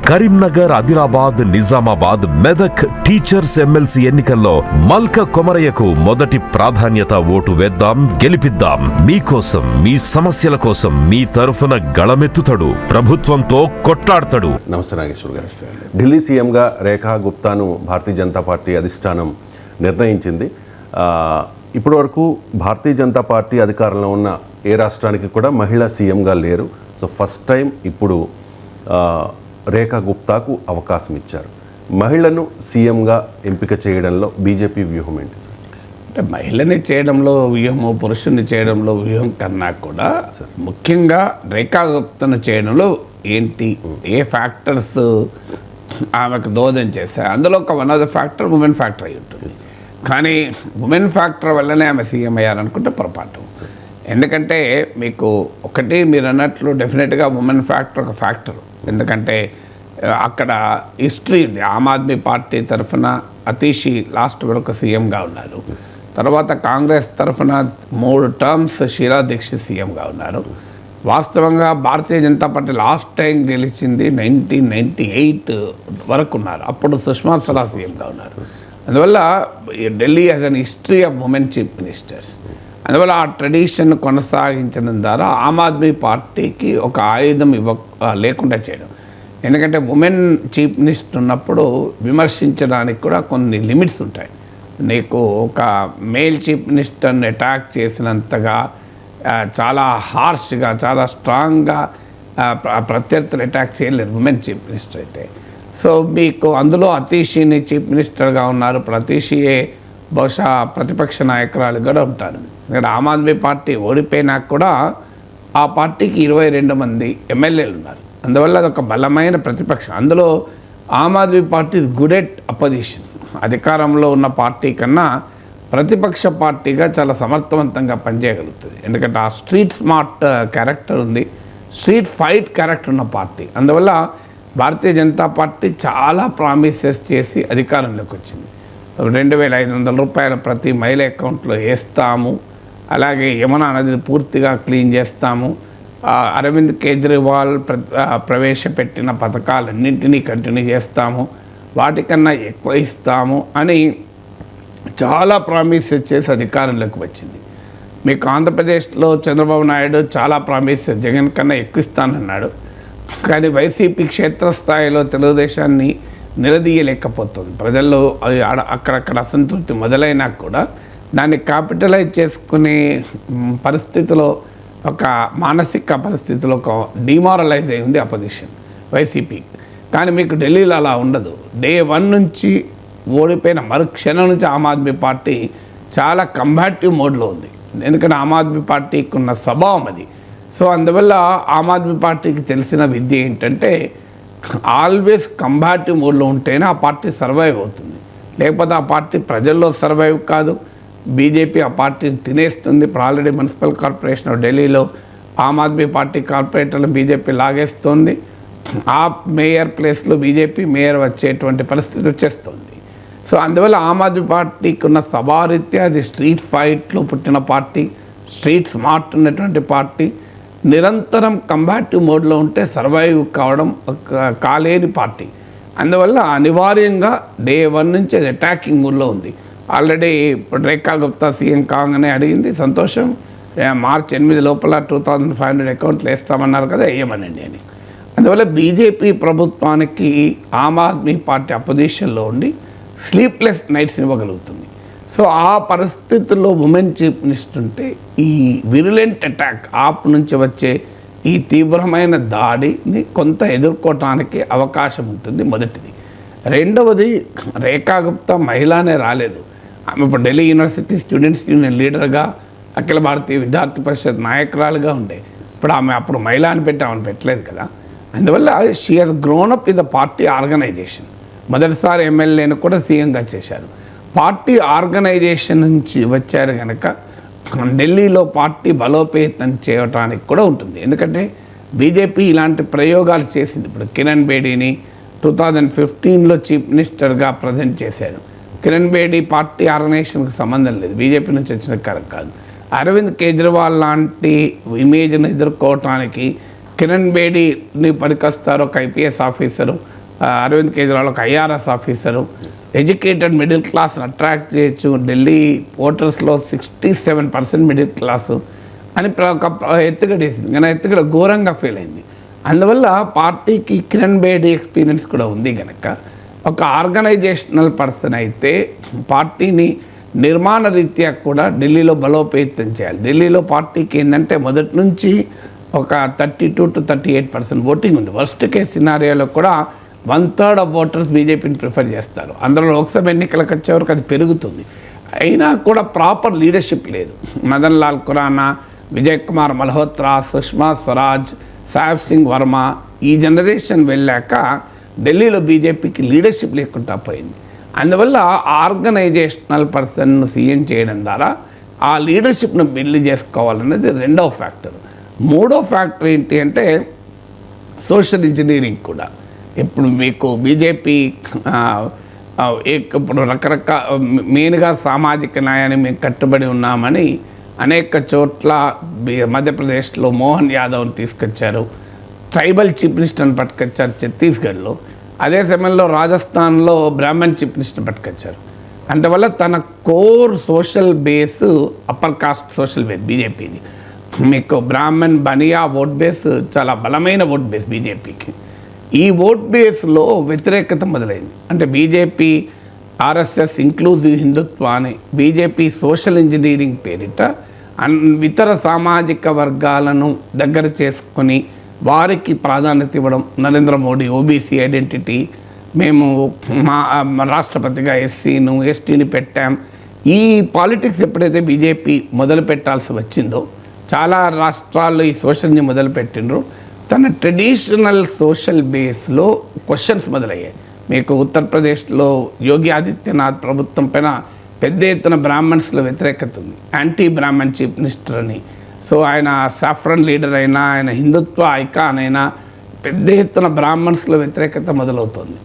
Karimnagar, Adilabad, Nizamabad, Medak teachers MLC ఎన్నికల్లో మల్క కొమరయ్యకు మొదటి ప్రాధాన్యత. ఓటు వేద్దాం, గెలిపిద్దాం. మీకోసం, మీ సమస్యల కోసం మీ తరఫున గళమెత్తుతాడు, ప్రభుత్వంతో కొట్లాడతాడు. నమస్తే నాగేశ్వర్ గారు. ఢిల్లీ సీఎంగా రేఖా గుప్తాను భారతీయ జనతా పార్టీ అధిష్టానం నిర్ణయించింది. ఇప్పటి వరకు భారతీయ జనతా పార్టీ అధికారంలో ఉన్న ఏ రాష్ట్రానికి కూడా మహిళా సీఎంగా లేరు. సో ఫస్ట్ టైం ఇప్పుడు రేఖా గుప్తాకు అవకాశం ఇచ్చారు. మహిళను సీఎంగా ఎంపిక చేయడంలో బీజేపీ వ్యూహం ఏంటి సార్? అంటే మహిళని చేయడంలో వ్యూహము, పురుషుని చేయడంలో వ్యూహం కన్నా కూడా ముఖ్యంగా రేఖా గుప్తను చేయడంలో ఏంటి, ఏ ఫ్యాక్టర్స్ ఆమెకు దోహదం చేశాయి. అందులో ఒక one of the factor women factor అయి ఉంటుంది. కానీ ఉమెన్ ఫ్యాక్టర్ వల్లనే ఆమె సీఎం అయ్యారనుకుంటే పొరపాటు. ఎందుకంటే మీకు ఒకటి మీరు అన్నట్లు డెఫినెట్గా ఉమెన్ ఫ్యాక్టర్ ఒక ఫ్యాక్టర్. ఎందుకంటే అక్కడ హిస్టరీ ఉంది. ఆమ్ ఆద్మీ పార్టీ తరఫున అతీషి లాస్ట్ వరకు సీఎంగా ఉన్నారు. తర్వాత కాంగ్రెస్ తరఫున 3 టర్మ్స్ షీలా దీక్షిత్ సీఎంగా ఉన్నారు. వాస్తవంగా Bharatiya Janata party last time గెలిచింది 1998 వరకు ఉన్నారు. అప్పుడు సుష్మా స్వరాజ్ సీఎంగా ఉన్నారు. అందువల్ల Delhi has an history of women chief ministers. అందువల్ల ఆ ట్రెడిషన్ కొనసాగించడం ద్వారా ఆమ్ ఆద్మీ పార్టీకి ఒక ఆయుధం లేకుండా చేయడం. ఎందుకంటే ఉమెన్ చీఫ్ మినిస్టర్ ఉన్నప్పుడు విమర్శించడానికి కూడా కొన్ని లిమిట్స్ ఉంటాయి. నీకు ఒక మేల్ చీఫ్ మినిస్టర్ని అటాక్ చేసినంతగా చాలా హార్ష్గా, చాలా స్ట్రాంగ్గా ప్రత్యర్థులు అటాక్ చేయలేరు ఉమెన్ చీఫ్ మినిస్టర్ అయితే. సో మీకు అందులో అతీషిని చీఫ్ మినిస్టర్గా ఉన్నారు. అతీషియే బహుశా ప్రతిపక్ష నాయకురాలు కూడా ఉంటారు. ఇక్కడ ఆమ్ ఆద్మీ పార్టీ ఓడిపోయినా కూడా ఆ పార్టీకి 22 మంది ఎమ్మెల్యేలు ఉన్నారు. అందువల్ల అదొక బలమైన ప్రతిపక్షం. అందులో Aam Aadmi party good at opposition. అధికారంలో ఉన్న పార్టీ కన్నా ప్రతిపక్ష పార్టీగా చాలా సమర్థవంతంగా పనిచేయగలుగుతుంది. ఎందుకంటే ఆ స్ట్రీట్ స్మార్ట్ క్యారెక్టర్ ఉంది, స్ట్రీట్ ఫైట్ క్యారెక్టర్ ఉన్న పార్టీ. అందువల్ల భారతీయ జనతా పార్టీ చాలా ప్రామిసెస్ చేసి అధికారంలోకి వచ్చింది. 2,500 రూపాయలు ప్రతి మహిళ అకౌంట్లో వేస్తాము, అలాగే యమునా నదిని పూర్తిగా క్లీన్ చేస్తాము, అరవింద్ కేజ్రీవాల్ ప్రవేశపెట్టిన పథకాలన్నింటినీ కంటిన్యూ చేస్తాము, వాటికన్నా ఎక్కువ ఇస్తాము అని చాలా ప్రామిసెస్ చేసి అధికారంలోకి వచ్చింది. మీకు ఆంధ్రప్రదేశ్లో చంద్రబాబు నాయుడు చాలా ప్రామిసెస్ జగన్ కన్నా ఎక్కువ ఇస్తానన్నాడు. కానీ వైసీపీ క్షేత్రస్థాయిలో తెలుగుదేశాన్ని నిలదీయలేకపోతుంది. ప్రజల్లో అక్కడక్కడ అసంతృప్తి మొదలైనా కూడా దాన్ని క్యాపిటలైజ్ చేసుకునే పరిస్థితిలో, ఒక మానసిక పరిస్థితిలో ఒక డిమారలైజ్ అయింది అపోజిషన్ వైసీపీ. కానీ మీకు ఢిల్లీలో అలా ఉండదు. డే 1 నుంచి ఓడిపోయిన మరుక్షణం నుంచి ఆమ్ ఆద్మీ పార్టీ చాలా కంబాటివ్ మోడ్లో ఉంది. ఎందుకంటే ఆమ్ ఆద్మీ పార్టీకి ఉన్న స్వభావం అది. సో అందువల్ల ఆమ్ ఆద్మీ పార్టీకి తెలిసిన విద్య ఏంటంటే ఆల్వేస్ కంబాటివ్ మోడ్లో ఉంటేనే ఆ పార్టీ సర్వైవ్ అవుతుంది. లేకపోతే ఆ పార్టీ ప్రజల్లో సర్వైవ్ కాదు. బీజేపీ ఆ పార్టీని తినేస్తుంది. ఇప్పుడు ఆల్రెడీ మున్సిపల్ కార్పొరేషన్ ఆఫ్ ఢిల్లీలో ఆమ్ ఆద్మీ పార్టీ కార్పొరేటర్లు బీజేపీ లాగేస్తుంది. ఆ మేయర్ ప్లేస్లో బీజేపీ మేయర్ వచ్చేటువంటి పరిస్థితి వచ్చేస్తుంది. సో అందువల్ల ఆమ్ ఆద్మీ పార్టీకి ఉన్న సభారీత్యా అది స్ట్రీట్ ఫైట్లో పుట్టిన పార్టీ, స్ట్రీట్ స్మార్ట్ ఉన్నటువంటి పార్టీ, నిరంతరం కంబాటివ్ మోడ్లో ఉంటే సర్వైవ్ కావడం కాలేని పార్టీ. అందువల్ల అనివార్యంగా డే 1 నుంచి అది అటాకింగ్ మూడ్లో ఉంది. ఆల్రెడీ ఇప్పుడు రేఖా గుప్తా సీఎం కాగానే అడిగింది, సంతోషం, మార్చి 8 లోపల 2,500 అకౌంట్లు వేస్తామన్నారు కదా, వేయమనండి అని. అందువల్ల బీజేపీ ప్రభుత్వానికి ఆమ్ ఆద్మీ పార్టీ అపోజిషన్లో ఉండి స్లీప్లెస్ నైట్స్ ఇవ్వగలుగుతుంది. సో ఆ పరిస్థితుల్లో ఉమెన్ చీఫ్ మినిస్టర్ ఉంటే ఈ విరులెంట్ అటాక్ ఆప్ నుంచి వచ్చే ఈ తీవ్రమైన దాడిని కొంత ఎదుర్కోవటానికి అవకాశం ఉంటుంది. మొదటిది. రెండవది, రేఖా గుప్తా మహిళనే రాలేదు. ఆమె ఇప్పుడు ఢిల్లీ యూనివర్సిటీ స్టూడెంట్స్ యూనియన్ లీడర్గా, అఖిల భారతీయ విద్యార్థి పరిషత్ నాయకురాలుగా ఉండే. ఇప్పుడు ఆమె అప్పుడు మహిళ అని పెట్టి ఆమెను పెట్టలేదు కదా. అందువల్ల she has grown up in the party organisation. మొదటిసారి ఎమ్మెల్యేను కూడా సీఎంగా చేశారు. పార్టీ ఆర్గనైజేషన్ నుంచి వచ్చారు కనుక ఢిల్లీలో పార్టీ బలోపేతం చేయడానికి కూడా ఉంటుంది. ఎందుకంటే బీజేపీ ఇలాంటి ప్రయోగాలు చేసింది. ఇప్పుడు కిరణ్ బేడీని 2015లో చీఫ్ మినిస్టర్గా ప్రజెంట్ చేశారు. కిరణ్ బేడీ పార్టీ ఆర్గనైజేషన్కి సంబంధం లేదు, బీజేపీ నుంచి వచ్చిన కాదు. అరవింద్ కేజ్రీవాల్ లాంటి ఇమేజ్ను ఎదుర్కోవటానికి కిరణ్ బేడీని పనికొస్తారు, ఒక ఐపీఎస్ ఆఫీసరు, అరవింద్ కేజ్రీవాల్ ఒక ఐఆర్ఎస్ ఆఫీసరు, ఎడ్యుకేటెడ్ మిడిల్ క్లాస్ని అట్రాక్ట్ చేయొచ్చు, ఢిల్లీ ఓటర్స్లో 67% మిడిల్ క్లాసు అని ఒక ఎత్తుగడేసింది. కానీ ఎత్తుగడ ఘోరంగా ఫెయిల్ అయింది. అందువల్ల పార్టీకి కిరణ్ బేడీ ఎక్స్పీరియన్స్ కూడా ఉంది కనుక ఒక ఆర్గనైజేషనల్ పర్సన్ అయితే పార్టీని నిర్మాణ రీత్యా కూడా ఢిల్లీలో బలోపేతం చేయాలి. ఢిల్లీలో పార్టీకి ఏంటంటే మొదటి నుంచి ఒక 32 to 38% ఓటింగ్ ఉంది. వర్స్ట్ కేస్ సినారియోలో కూడా 1/3 ఆఫ్ ఓటర్స్ బీజేపీని ప్రిఫర్ చేస్తారు. అందులో లోక్సభ ఎన్నికలకు వచ్చే వరకు అది పెరుగుతుంది. అయినా కూడా ప్రాపర్ లీడర్షిప్ లేదు. మదన్ లాల్ ఖురానా, విజయ్ కుమార్ మల్హోత్రా, సుష్మా స్వరాజ్, సాహెబ్ సింగ్ వర్మ ఈ జనరేషన్ వెళ్ళాక ఢిల్లీలో బీజేపీకి లీడర్షిప్ లేకుండా పోయింది. అందువల్ల ఆర్గనైజేషనల్ పర్సన్ను సీఎం చేయడం ద్వారా ఆ లీడర్షిప్ను బిల్డ్ చేసుకోవాలనేది రెండవ ఫ్యాక్టర్. మూడో ఫ్యాక్టర్ ఏంటి అంటే సోషల్ ఇంజనీరింగ్ కూడా. ఇప్పుడు మీకు బీజేపీ ఇప్పుడు రకరకాల మెయిన్గా సామాజిక న్యాయాన్ని మేము కట్టుబడి ఉన్నామని అనేక చోట్ల మధ్యప్రదేశ్లో మోహన్ యాదవ్ని తీసుకొచ్చారు, ట్రైబల్ చీఫ్ మినిస్టర్ని పట్టుకొచ్చారు ఛత్తీస్గఢ్లో, అదే సమయంలో రాజస్థాన్లో బ్రాహ్మణ్ చీఫ్ మినిస్టర్ని పట్టుకొచ్చారు. అందువల్ల తన core social base upper caste social base బీజేపీది. మీకు బ్రాహ్మణ్ బనియా ఓట్ బేస్ చాలా బలమైన ఓట్ బేస్ బీజేపీకి. ఈ ఓట్ బేస్లో వ్యతిరేకత మొదలైంది. అంటే బీజేపీ ఆర్ఎస్ఎస్ ఇంక్లూజివ్ హిందుత్వ అని బీజేపీ సోషల్ ఇంజనీరింగ్ పేరిట ఇతర సామాజిక వర్గాలను దగ్గర చేసుకొని వారికి ప్రాధాన్యత ఇవ్వడం. నరేంద్ర మోడీ ఓబీసీ ఐడెంటిటీ, మేము మా రాష్ట్రపతిగా ఎస్సీను ఎస్టీని పెట్టాం. ఈ పాలిటిక్స్ ఎప్పుడైతే బీజేపీ మొదలు పెట్టాల్సి వచ్చిందో చాలా రాష్ట్రాల్లో ఈ సోషల్ని మొదలుపెట్టిండ్రు. తన ట్రెడిషనల్ సోషల్ బేస్లో క్వశ్చన్స్ మొదలయ్యాయి. మీకు ఉత్తరప్రదేశ్లో యోగి ఆదిత్యనాథ్ ప్రభుత్వం పైన పెద్ద ఎత్తున బ్రాహ్మణ్స్లో వ్యతిరేకత ఉంది. యాంటీ బ్రాహ్మణ్ చీఫ్ మినిస్టర్ అని. సో ఆయన సాఫ్రన్ లీడర్ అయినా, ఆయన హిందుత్వ ఐకాన్ అయినా పెద్ద ఎత్తున బ్రాహ్మణ్స్లో వ్యతిరేకత మొదలవుతుంది.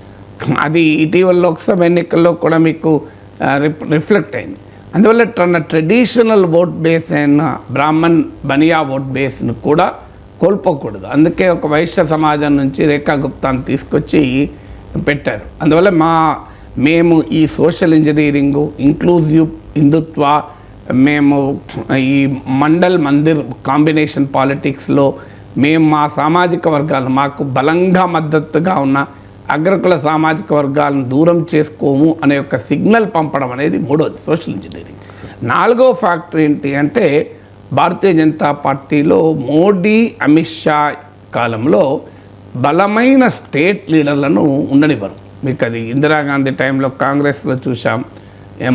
అది ఇటీవల లోక్సభ ఎన్నికల్లో కూడా మీకు రిఫ్లెక్ట్ అయింది. అందువల్ల తన ట్రెడిషనల్ ఓట్ బేస్ అయిన బ్రాహ్మణ్ బనియా ఓట్ బేస్ను కూడా కోల్పోకూడదు. అందుకే ఒక వైశ్య సమాజం నుంచి రేఖా గుప్తాను తీసుకొచ్చి పెట్టారు. అందువల్ల మేము ఈ సోషల్ ఇంజనీరింగు, ఇంక్లూజివ్ హిందుత్వ, మేము ఈ మందిర్ కాంబినేషన్ పాలిటిక్స్లో మేము మా సామాజిక వర్గాలు మాకు బలంగా మద్దతుగా ఉన్న అగ్రకుల సామాజిక వర్గాలను దూరం చేసుకోము అనే ఒక సిగ్నల్ పంపడం అనేది మూడోది సోషల్ ఇంజనీరింగ్. నాలుగో ఫ్యాక్టర్ ఏంటి అంటే భారతీయ జనతా పార్టీలో మోడీ అమిత్ షా కాలంలో బలమైన స్టేట్ లీడర్లను ఉండనివ్వరు. మీకు అది ఇందిరాగాంధీ టైంలో కాంగ్రెస్లో చూసాం.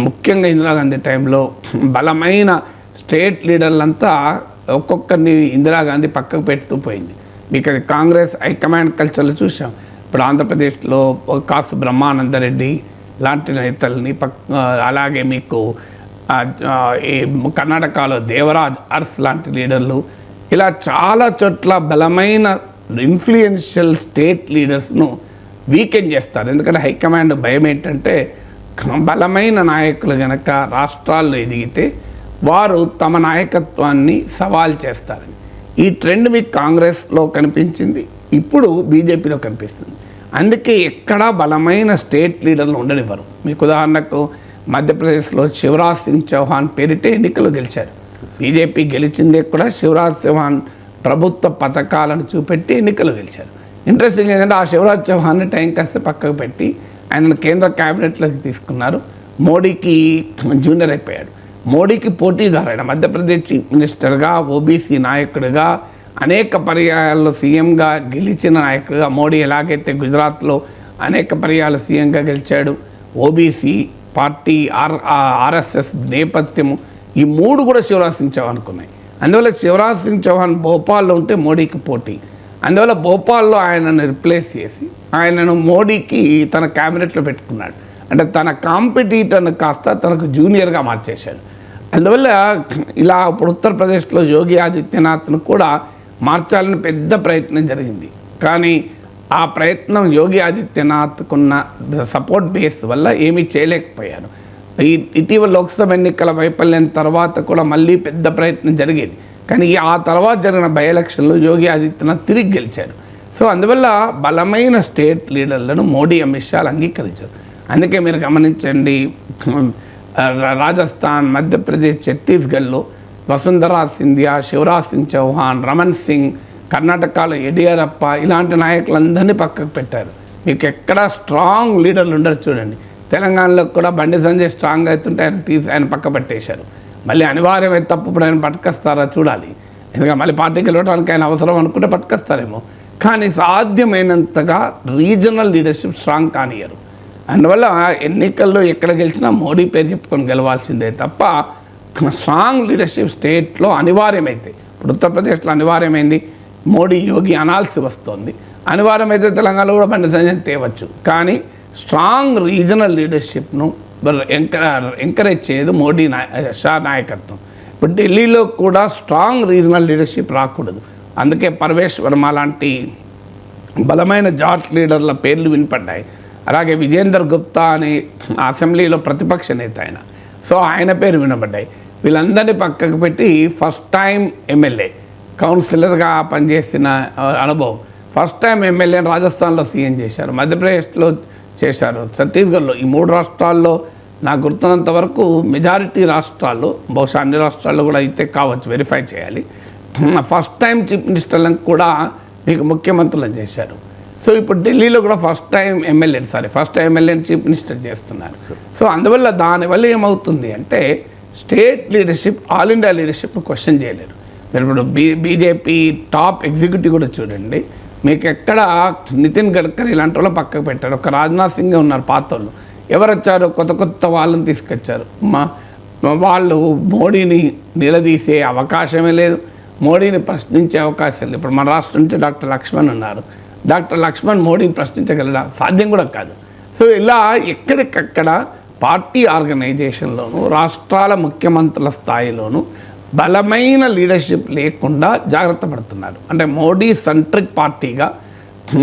ముఖ్యంగా ఇందిరాగాంధీ టైంలో బలమైన స్టేట్ లీడర్లంతా ఒక్కొక్కరిని ఇందిరాగాంధీ పక్కకు పెడుతూ పోయింది. మీకు అది కాంగ్రెస్ హైకమాండ్ కల్చర్లో చూసాం. ఇప్పుడు ఆంధ్రప్రదేశ్లో కాసు బ్రహ్మానందరెడ్డి లాంటి నేతల్ని అలాగే మీకు ఈ కర్ణాటకలో దేవరాజ్ అర్స్ లాంటి లీడర్లు, ఇలా చాలా చోట్ల బలమైన ఇన్ఫ్లుయెన్షియల్ స్టేట్ లీడర్స్ను వీకెండ్ చేస్తారు. ఎందుకంటే హైకమాండ్ భయం ఏంటంటే బలమైన నాయకులు కనుక రాష్ట్రాల్లో ఎదిగితే వారు తమ నాయకత్వాన్ని సవాల్ చేస్తారని. ఈ ట్రెండ్ మీకు కాంగ్రెస్లో కనిపించింది, ఇప్పుడు బీజేపీలో కనిపిస్తుంది. అందుకే ఎక్కడా బలమైన స్టేట్ లీడర్లు ఉండనివ్వరు. మీకు ఉదాహరణకు మధ్యప్రదేశ్లో శివరాజ్ సింగ్ చౌహాన్ పేరిటే ఎన్నికలు గెలిచారు. బీజేపీ గెలిచిందే కూడా శివరాజ్ చౌహాన్ ప్రభుత్వ పథకాలను చూపెట్టి ఎన్నికలు గెలిచారు. ఇంట్రెస్టింగ్ ఏంటంటే ఆ శివరాజ్ చౌహాన్ని టైం కాస్త పక్కకు పెట్టి ఆయనను కేంద్ర క్యాబినెట్లోకి తీసుకున్నారు. మోడీకి జూనియర్ అయిపోయాడు. మోడీకి పోటీదారు ఆయన మధ్యప్రదేశ్ చీఫ్ మినిస్టర్గా, ఓబీసీ నాయకుడిగా, అనేక పర్యాయాల్లో సీఎంగా గెలిచిన నాయకుడిగా. మోడీ ఎలాగైతే గుజరాత్లో అనేక పర్యాలు సీఎంగా గెలిచాడు. ఓబీసీ పార్టీ, ఆర్ఎస్ఎస్ నేపథ్యము, ఈ మూడు కూడా శివరాజ్ సింగ్ చౌహాన్ అనుకున్నాయి. అందువల్ల శివరాజ్ సింగ్ చౌహాన్ భోపాల్లో ఉంటే మోడీకి పోటీ. అందువల్ల భోపాల్లో ఆయనను రిప్లేస్ చేసి ఆయనను మోడీకి తన క్యాబినెట్లో పెట్టుకున్నాడు. అంటే తన కాంపిటీటర్ను కాస్త తనకు జూనియర్గా మార్చేశాడు. అందువల్ల ఇలా ఇప్పుడు ఉత్తరప్రదేశ్లో యోగి ఆదిత్యనాథ్ను కూడా మార్చాలని పెద్ద ప్రయత్నం జరిగింది. కానీ ఆ ప్రయత్నం యోగి ఆదిత్యనాథ్కున్న సపోర్ట్ బేస్ వల్ల ఏమీ చేయలేకపోయారు. ఇటీవల లోక్సభ ఎన్నికల వైఫల్యం తర్వాత కూడా మళ్ళీ పెద్ద ప్రయత్నం జరిగేది. కానీ ఆ తర్వాత జరిగిన బై ఎలక్షన్లో యోగి ఆదిత్యనాథ్ తిరిగి గెలిచారు. సో అందువల్ల బలమైన స్టేట్ లీడర్లను మోడీ, అమిత్ షాలు అంగీకరించారు. అందుకే మీరు గమనించండి, రాజస్థాన్, మధ్యప్రదేశ్, ఛత్తీస్గఢ్లో వసుంధరా సింధియా, శివరాజ్ సింగ్ చౌహాన్, రమణ్ సింగ్, కర్ణాటకలో యడియూరప్ప, ఇలాంటి నాయకులందరినీ పక్కకు పెట్టారు. మీకు ఎక్కడ స్ట్రాంగ్ లీడర్లు ఉండరు చూడండి. తెలంగాణలో కూడా బండి సంజయ్ స్ట్రాంగ్ అవుతుంటే ఆయన పక్క పెట్టేశారు. మళ్ళీ అనివార్యమైతే తప్పుడు ఆయన పట్టుకొస్తారా చూడాలి. ఎందుకంటే మళ్ళీ పార్టీకి వెళ్ళడానికి ఆయన అవసరం అనుకుంటే పట్టుకొస్తారేమో. కానీ సాధ్యమైనంతగా రీజనల్ లీడర్షిప్ స్ట్రాంగ్ కానియరు. అందువల్ల ఎన్నికల్లో ఎక్కడ గెలిచినా మోడీ పేరు చెప్పుకొని గెలవాల్సిందే తప్ప స్ట్రాంగ్ లీడర్షిప్ స్టేట్లో అనివార్యమైతే, ఇప్పుడు ఉత్తరప్రదేశ్లో అనివార్యమైంది, మోడీ, యోగి అనాల్సి వస్తుంది. అనివార్యమైతే తెలంగాణలో కూడా బండి సంజయ్ తేవచ్చు. కానీ స్ట్రాంగ్ రీజనల్ లీడర్షిప్ను ఎంకరేజ్ చేయదు మోడీ షా నాయకత్వం. ఇప్పుడు ఢిల్లీలో కూడా స్ట్రాంగ్ రీజనల్ లీడర్షిప్ రాకూడదు. అందుకే పర్వేష్ వర్మ లాంటి బలమైన జాట్ లీడర్ల పేర్లు వినపడ్డాయి. అలాగే విజేందర్ గుప్తా అని అసెంబ్లీలో ప్రతిపక్ష నేత ఆయన, సో ఆయన పేరు వినబడ్డాయి. వీళ్ళందరినీ పక్కకు పెట్టి ఫస్ట్ టైం ఎమ్మెల్యే, కౌన్సిలర్గా పనిచేసిన అనుభవం, ఫస్ట్ టైం ఎమ్మెల్యేని రాజస్థాన్లో సీఎం చేశారు, మధ్యప్రదేశ్లో చేశారు, ఛత్తీస్గఢ్లో. ఈ 3 రాష్ట్రాల్లో నాకు గుర్తున్నంత వరకు మెజారిటీ రాష్ట్రాల్లో, బహుశా అన్ని రాష్ట్రాల్లో కూడా అయితే కావచ్చు, వెరిఫై చేయాలి, ఫస్ట్ టైం చీఫ్ మినిస్టర్లను కూడా మీకు ముఖ్యమంత్రులను చేశారు. సో ఇప్పుడు ఢిల్లీలో కూడా ఫస్ట్ టైం ఎమ్మెల్యేని చీఫ్ మినిస్టర్ చేస్తున్నారు. సో అందువల్ల దానివల్ల ఏమవుతుంది అంటే state leadership, all India leadership question చేయలేరు. మీరు ఇప్పుడు బీజేపీ టాప్ ఎగ్జిక్యూటివ్ కూడా చూడండి, మీకు ఎక్కడ నితిన్ గడ్కరీ ఇలాంటి వాళ్ళు పక్కకు పెట్టారు. ఒక రాజ్నాథ్ సింగ్ ఉన్నారు పాత వాళ్ళు, ఎవరు వచ్చారు, కొత్త వాళ్ళని తీసుకొచ్చారు. వాళ్ళు మోడీని నిలదీసే అవకాశమే లేదు, మోడీని ప్రశ్నించే అవకాశం లేదు. ఇప్పుడు మన రాష్ట్రం నుంచి డాక్టర్ లక్ష్మణ్ ఉన్నారు, డాక్టర్ లక్ష్మణ్ మోడీని ప్రశ్నించగలరా? సాధ్యం కూడా కాదు. సో ఇలా ఎక్కడికక్కడ పార్టీ ఆర్గనైజేషన్లోనూ, రాష్ట్రాల ముఖ్యమంత్రుల స్థాయిలోనూ బలమైన లీడర్షిప్ లేకుండా జాగ్రత్త పడుతున్నారు. అంటే మోడీ సెంట్రిక్ పార్టీగా,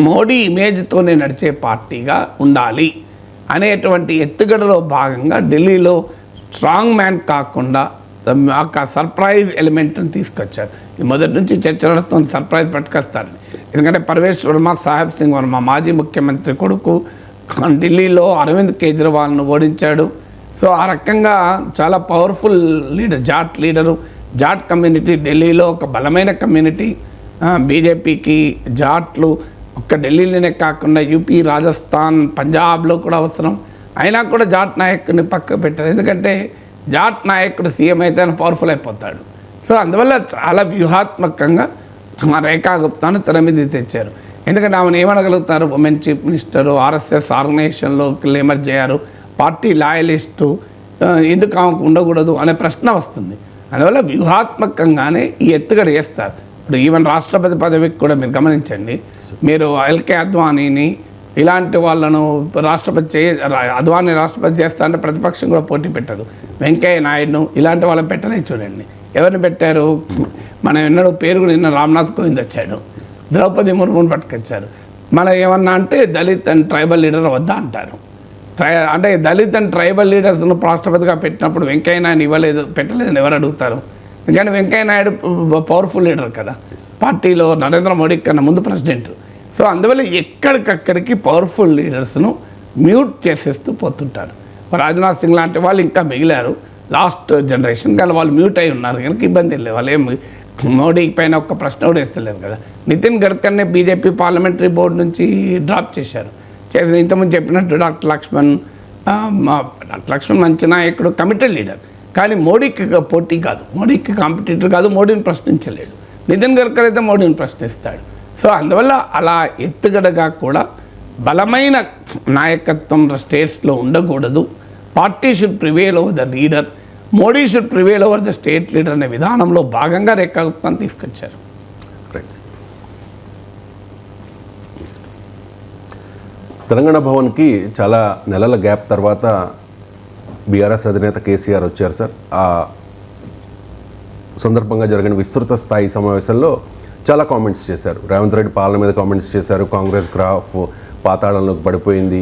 మోడీ ఇమేజ్తోనే నడిచే పార్టీగా ఉండాలి అనేటువంటి ఎత్తుగడలో భాగంగా ఢిల్లీలో స్ట్రాంగ్ మ్యాన్ కాకుండా ఒక సర్ప్రైజ్ ఎలిమెంట్ని తీసుకొచ్చారు. ఈ మొదటి నుంచి చర్చ నడుస్తుంది, సర్ప్రైజ్ పట్టుకొస్తారని. ఎందుకంటే పర్వేష్ వర్మ, సాహెబ్ సింగ్ వర్మ మాజీ ముఖ్యమంత్రి కొడుకు ఢిల్లీలో అరవింద్ కేజ్రీవాల్ను ఓడించాడు. సో ఆ రకంగా చాలా powerful leader, Jat leader. Jat community ఢిల్లీలో ఒక బలమైన కమ్యూనిటీ. బీజేపీకి జాట్లు ఒక్క ఢిల్లీలోనే కాకుండా యూపీ, రాజస్థాన్, పంజాబ్లో కూడా అవసరం. అయినా కూడా జాట్ నాయకుడిని పక్క పెట్టారు. ఎందుకంటే జాట్ నాయకుడు సీఎం అయితే ఆయన పవర్ఫుల్ అయిపోతాడు. సో అందువల్ల చాలా వ్యూహాత్మకంగా రేఖా గుప్తాను తెర మీద తెచ్చారు. ఎందుకంటే ఆమెను ఏమనగలుగుతారు, ఉమెన్ చీఫ్ మినిస్టరు, ఆర్ఎస్ఎస్ ఆర్గనైజేషన్లో ఎమర్జ్ అయ్యారు, పార్టీ లాయలిస్టు, ఎందుకు ఆమెకు ఉండకూడదు అనే ప్రశ్న వస్తుంది. అందువల్ల వ్యూహాత్మకంగానే ఈ ఎత్తుగడ వేస్తారు. ఇప్పుడు ఈవెన్ రాష్ట్రపతి పదవికి కూడా మీరు గమనించండి, మీరు ఎల్కే అద్వానీని ఇలాంటి వాళ్ళను అద్వానీ రాష్ట్రపతి చేస్తా అంటే ప్రతిపక్షం కూడా పోటీ పెట్టదు. వెంకయ్య నాయుడును ఇలాంటి వాళ్ళని పెట్టలేదు చూడండి. ఎవరిని పెట్టారు? మనం ఎన్నడూ పేరు కూడా నిన్న రామ్నాథ్ కోవింద్ వచ్చాడు, ద్రౌపది ముర్మును పట్టుకొచ్చారు. మనం ఏమన్నా అంటే దళిత్ అండ్ ట్రైబల్ లీడర్ వద్దా అంటారు. అంటే దళిత్ అండ్ ట్రైబల్ లీడర్స్ను రాష్ట్రపతిగా పెట్టినప్పుడు వెంకయ్య నాయుడు పెట్టలేదని ఎవరు అడుగుతారు? కానీ వెంకయ్య నాయుడు పవర్ఫుల్ లీడర్ కదా, పార్టీలో నరేంద్ర మోడీ కన్నా ముందు ప్రెసిడెంట్. సో అందువల్ల ఎక్కడికక్కడికి పవర్ఫుల్ లీడర్స్ను మ్యూట్ చేసేస్తూ పోతుంటారు. రాజ్నాథ్ సింగ్ లాంటి వాళ్ళు ఇంకా మిగిలారు లాస్ట్ జనరేషన్, కానీ వాళ్ళు మ్యూట్ అయి ఉన్నారు కనుక ఇబ్బంది లేదు. వాళ్ళు ఏం మోడీ పైన ఒక్క ప్రశ్న కూడా వేస్తలేరు కదా. నితిన్ గడ్కర్ని బీజేపీ పార్లమెంటరీ బోర్డు నుంచి డ్రాప్ చేశారు. ఇంతకుముందు చెప్పినట్టు డాక్టర్ లక్ష్మణ్ మంచి నాయకుడు, కమిటెడ్ లీడర్, కానీ మోడీకి పోటీ కాదు, మోడీకి కాంపిటీటర్ కాదు, మోడీని ప్రశ్నించలేడు. నితిన్ గడ్కర్ అయితే మోడీని ప్రశ్నిస్తాడు. సో అందువల్ల అలా ఎత్తుగడగా కూడా బలమైన నాయకత్వం స్టేట్స్లో ఉండకూడదు. Party should prevail over the leader, Modi should prevail over the state leader అనే విధానంలో భాగంగా రేఖా గుప్తాను తీసుకొచ్చారు. తెలంగాణ భవన్కి చాలా నెలల గ్యాప్ తర్వాత బీఆర్ఎస్ అధినేత కేసీఆర్ వచ్చారు సార్. ఆ సందర్భంగా జరిగిన విస్తృత స్థాయి సమావేశంలో చాలా కామెంట్స్ చేశారు. రేవంత్ రెడ్డి పాలన మీద కామెంట్స్ చేశారు. కాంగ్రెస్ గ్రాఫ్ పాతాళంలోకి పడిపోయింది,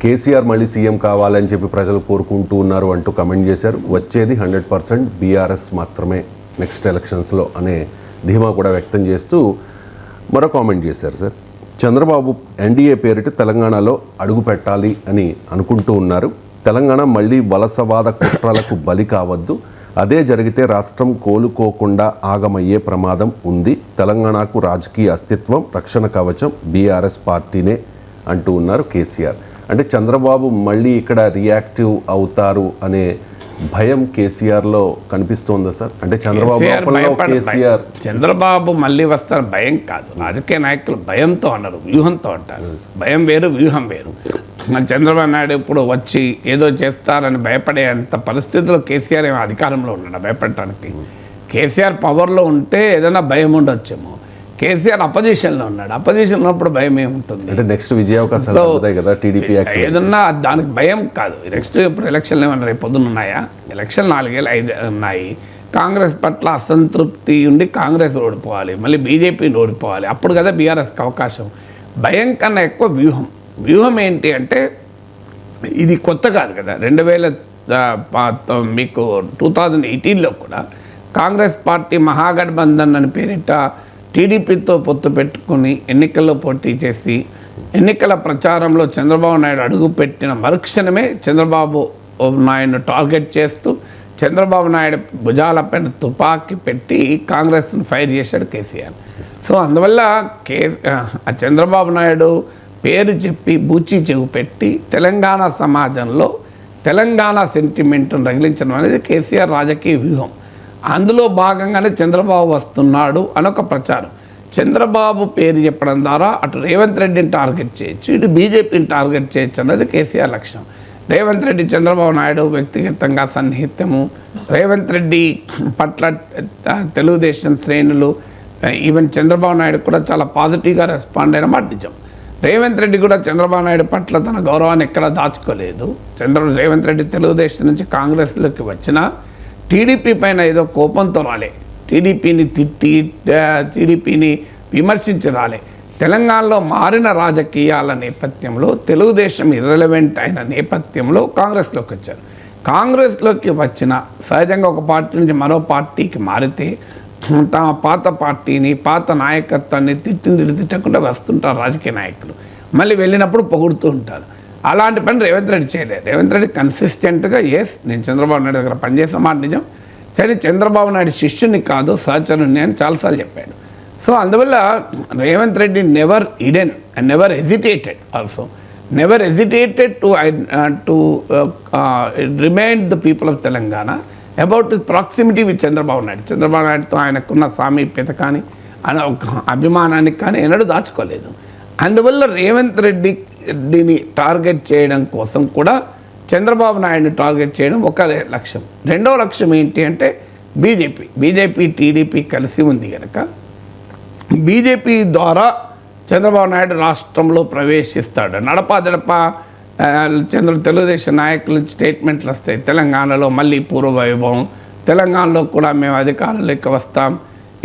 కేసీఆర్ మళ్ళీ సీఎం కావాలని చెప్పి ప్రజలు కోరుకుంటూ ఉన్నారు అంటూ కమెంట్ చేశారు. వచ్చేది 100% బీఆర్ఎస్ మాత్రమే నెక్స్ట్ ఎలక్షన్స్లో అనే ధీమా కూడా వ్యక్తం చేస్తూ మరో కామెంట్ చేశారు సార్. చంద్రబాబు ఎన్డీఏ పేరిట తెలంగాణలో అడుగు పెట్టాలి అని అనుకుంటూ ఉన్నారు. తెలంగాణ మళ్ళీ వలసవాద కుట్రలకు బలి కావద్దు. అదే జరిగితే రాష్ట్రం కోలుకోకుండా ఆగమయ్యే ప్రమాదం ఉంది. తెలంగాణకు రాజకీయ అస్తిత్వం, రక్షణ కవచం బీఆర్ఎస్ పార్టీనే అంటూ ఉన్నారు కేసీఆర్. అంటే చంద్రబాబు మళ్ళీ ఇక్కడ రియాక్టివ్ అవుతారు అనే భయం కేసీఆర్లో కనిపిస్తోందా సార్? అంటే చంద్రబాబు మళ్ళీ వస్తారు భయం కాదు, రాజకీయ నాయకులు భయంతో అన్నారు, వ్యూహంతో అంటారు. భయం వేరు, వ్యూహం వేరు. చంద్రబాబు నాయుడు ఇప్పుడు వచ్చి ఏదో చేస్తారని భయపడేంత పరిస్థితిలో కేసీఆర్ ఏమో అధికారంలో ఉన్నాడు భయపడటానికి. కేసీఆర్ పవర్లో ఉంటే ఏదైనా భయం ఉండొచ్చేమో. కేసీఆర్ అపోజిషన్లో ఉన్నాడు, అపోజిషన్ ఉన్నప్పుడు భయం ఏముంటుంది? అంటే నెక్స్ట్ విజయ అవకాశాలు ఉంటాయి కదా టీడీపీ. ఏదన్నా దానికి భయం కాదు. నెక్స్ట్ ఇప్పుడు ఎలక్షన్లు ఏమన్నా రేపు పొద్దున్న ఉన్నాయా? ఎలక్షన్ 4-5 ఉన్నాయి. కాంగ్రెస్ పట్ల అసంతృప్తి ఉండి కాంగ్రెస్ ఓడిపోవాలి, మళ్ళీ బీజేపీని ఓడిపోవాలి, అప్పుడు కదా బీఆర్ఎస్కి అవకాశం. భయం కన్నా ఎక్కువ వ్యూహం. వ్యూహం ఏంటి అంటే ఇది కొత్త కాదు కదా. 2000 మీకు 2018లో కూడా కాంగ్రెస్ పార్టీ మహాగఠబంధన్ అని పేరిట టీడీపీతో పొత్తు పెట్టుకుని ఎన్నికల్లో పోటీ చేసి ఎన్నికల ప్రచారంలో చంద్రబాబు నాయుడు అడుగుపెట్టిన మరుక్షణమే చంద్రబాబు నాయుడును టార్గెట్ చేస్తూ చంద్రబాబు నాయుడు భుజాలపైన తుపాకీ పెట్టి కాంగ్రెస్ను ఫైర్ చేశాడు కేసీఆర్. సో అందువల్ల చంద్రబాబు నాయుడు పేరు చెప్పి బూచి చెవు పెట్టి తెలంగాణ సమాజంలో తెలంగాణ సెంటిమెంట్ను రగిలించడం అనేది కేసీఆర్ రాజకీయ వ్యూహం. అందులో భాగంగానే చంద్రబాబు వస్తున్నాడు అనొక ప్రచారం. చంద్రబాబు పేరు చెప్పడం ద్వారా అటు రేవంత్ రెడ్డిని టార్గెట్ చేయొచ్చు, ఇటు బీజేపీని టార్గెట్ చేయొచ్చు అన్నది కేసీఆర్ లక్ష్యం. రేవంత్ రెడ్డి చంద్రబాబు నాయుడు వ్యక్తిగతంగా సన్నిహిత్యము, రేవంత్ రెడ్డి పట్ల తెలుగుదేశం శ్రేణులు ఈవెన్ చంద్రబాబు నాయుడు కూడా చాలా పాజిటివ్గా రెస్పాండ్ అయిన మాట నిజం. రేవంత్ రెడ్డి కూడా చంద్రబాబు నాయుడు పట్ల తన గౌరవాన్ని ఎక్కడా దాచుకోలేదు. రేవంత్ రెడ్డి తెలుగుదేశం నుంచి కాంగ్రెస్లోకి వచ్చినా టీడీపీ పైన ఏదో కోపంతో రాలే, టీడీపీని తిట్టి టీడీపీని విమర్శించి రాలే. తెలంగాణలో మారిన రాజకీయాల నేపథ్యంలో తెలుగుదేశం ఇర్రెలవెంట్ అయిన నేపథ్యంలో కాంగ్రెస్లోకి వచ్చారు. కాంగ్రెస్లోకి వచ్చిన సహజంగా ఒక పార్టీ నుంచి మరో పార్టీకి మారితే తమ పాత పార్టీని పాత నాయకత్వాన్ని తిట్టకుండా వస్తుంటారు రాజకీయ నాయకులు. మళ్ళీ వెళ్ళినప్పుడు పొగుడుతూ ఉంటారు. అలాంటి పని రేవంత్ రెడ్డి చేయలేదు. రేవంత్ రెడ్డి కన్సిస్టెంట్గా నేను చంద్రబాబు నాయుడు దగ్గర పనిచేసిన మాట నిజం, కానీ చంద్రబాబు నాయుడు శిష్యుని కాదు సహచరుని అని చాలాసార్లు చెప్పాడు. సో అందువల్ల Revanth Reddy never hidden and never hesitated also never hesitated to remind the people of Telangana about his proximity with Chandrababu Naidu. Chandrababu నాయుడుతో ఆయనకున్న సామీప్యత కానీ ఆయన అభిమానానికి కానీ ఎన్నడూ దాచుకోలేదు. అందువల్ల రేవంత్ రెడ్డిని టార్గెట్ చేయడం కోసం కూడా చంద్రబాబు నాయుడిని టార్గెట్ చేయడం ఒక లక్ష్యం. రెండవ లక్ష్యం ఏంటి అంటే బీజేపీ టీడీపీ కలిసి ఉంది కనుక బీజేపీ ద్వారా చంద్రబాబు నాయుడు రాష్ట్రంలో ప్రవేశిస్తాడు. నడపా తెలుగుదేశం నాయకుల స్టేట్మెంట్లు వస్తాయి, తెలంగాణలో మళ్ళీ పూర్వవైభవం, తెలంగాణలో కూడా మేము అధికారంలోకి వస్తాం,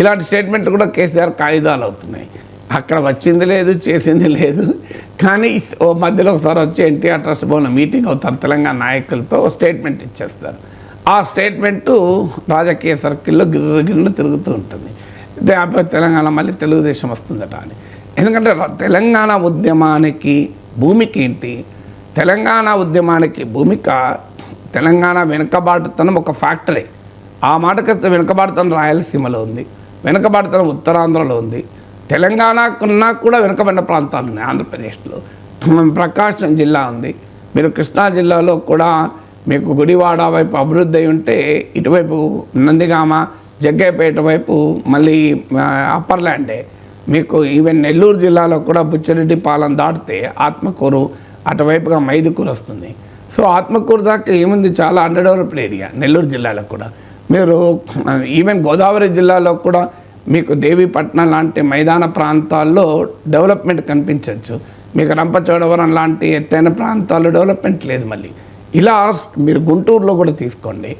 ఇలాంటి స్టేట్మెంట్లు కూడా కేసీఆర్ కాయిదాలు అవుతున్నాయి. అక్కడ వచ్చింది లేదు, చేసింది లేదు. కానీ మధ్యలో ఒకసారి వచ్చి ఎన్టీఆర్ ట్రస్ట్ భవన్లో మీటింగ్ అవుతారు తెలంగాణ నాయకులతో, స్టేట్మెంట్ ఇచ్చేస్తారు. ఆ స్టేట్మెంటు రాజకీయ సర్కిల్లో గిర్ర తిరుగుతూ ఉంటుంది. తెలంగాణ మళ్ళీ తెలుగుదేశం వస్తుందట అని. ఎందుకంటే తెలంగాణ ఉద్యమానికి భూమికి ఏంటి? తెలంగాణ ఉద్యమానికి భూమిక తెలంగాణ వెనుకబాటుతనం ఒక ఫ్యాక్టరీ. ఆ మాటకొస్తే వెనుకబాటుతనం రాయలసీమలో ఉంది, వెనుకబాటుతనం ఉత్తరాంధ్రలో ఉంది, తెలంగాణకున్నా కూడా వెనుకబడిన ప్రాంతాలు ఉన్నాయి. ఆంధ్రప్రదేశ్లో ప్రకాశం జిల్లా ఉంది, మీరు కృష్ణా జిల్లాలో కూడా మీకు గుడివాడ వైపు అభివృద్ధి అయి ఉంటే ఇటువైపు నందిగామ జగ్గైపేట వైపు మళ్ళీ అప్పర్ ల్యాండే. మీకు ఈవెన్ నెల్లూరు జిల్లాలో కూడా బుచ్చిరెడ్డిపాలెం దాటితే ఆత్మకూరు అటువైపుగా మైదుకూరు వస్తుంది. సో ఆత్మకూరు దాకా ఏముంది, చాలా అండర్డెవలప్డ్ ఏరియా నెల్లూరు జిల్లాలో కూడా. మీరు ఈవెన్ గోదావరి జిల్లాలో కూడా మీకు దేవీపట్నం లాంటి మైదాన ప్రాంతాల్లో డెవలప్మెంట్ కనిపించవచ్చు. మీకు రంపచోడవరం లాంటి ఎత్తైన ప్రాంతాల్లో డెవలప్మెంట్ లేదు. మళ్ళీ ఇలా మీరు గుంటూరులో కూడా తీసుకోండి.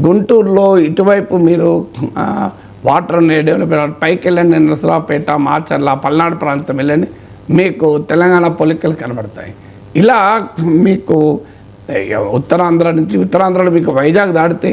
గుంటూరులో ఇటువైపు మీరు వాటర్ డెవలప్మెంట్ పైకి వెళ్ళండి, నరసరావుపేట, మాచర్ల, పల్నాడు ప్రాంతం వెళ్ళండి, మీకు తెలంగాణ పొలికలు కనబడతాయి. ఇలా మీకు ఉత్తరాంధ్రలో మీకు వైజాగ్ దాటితే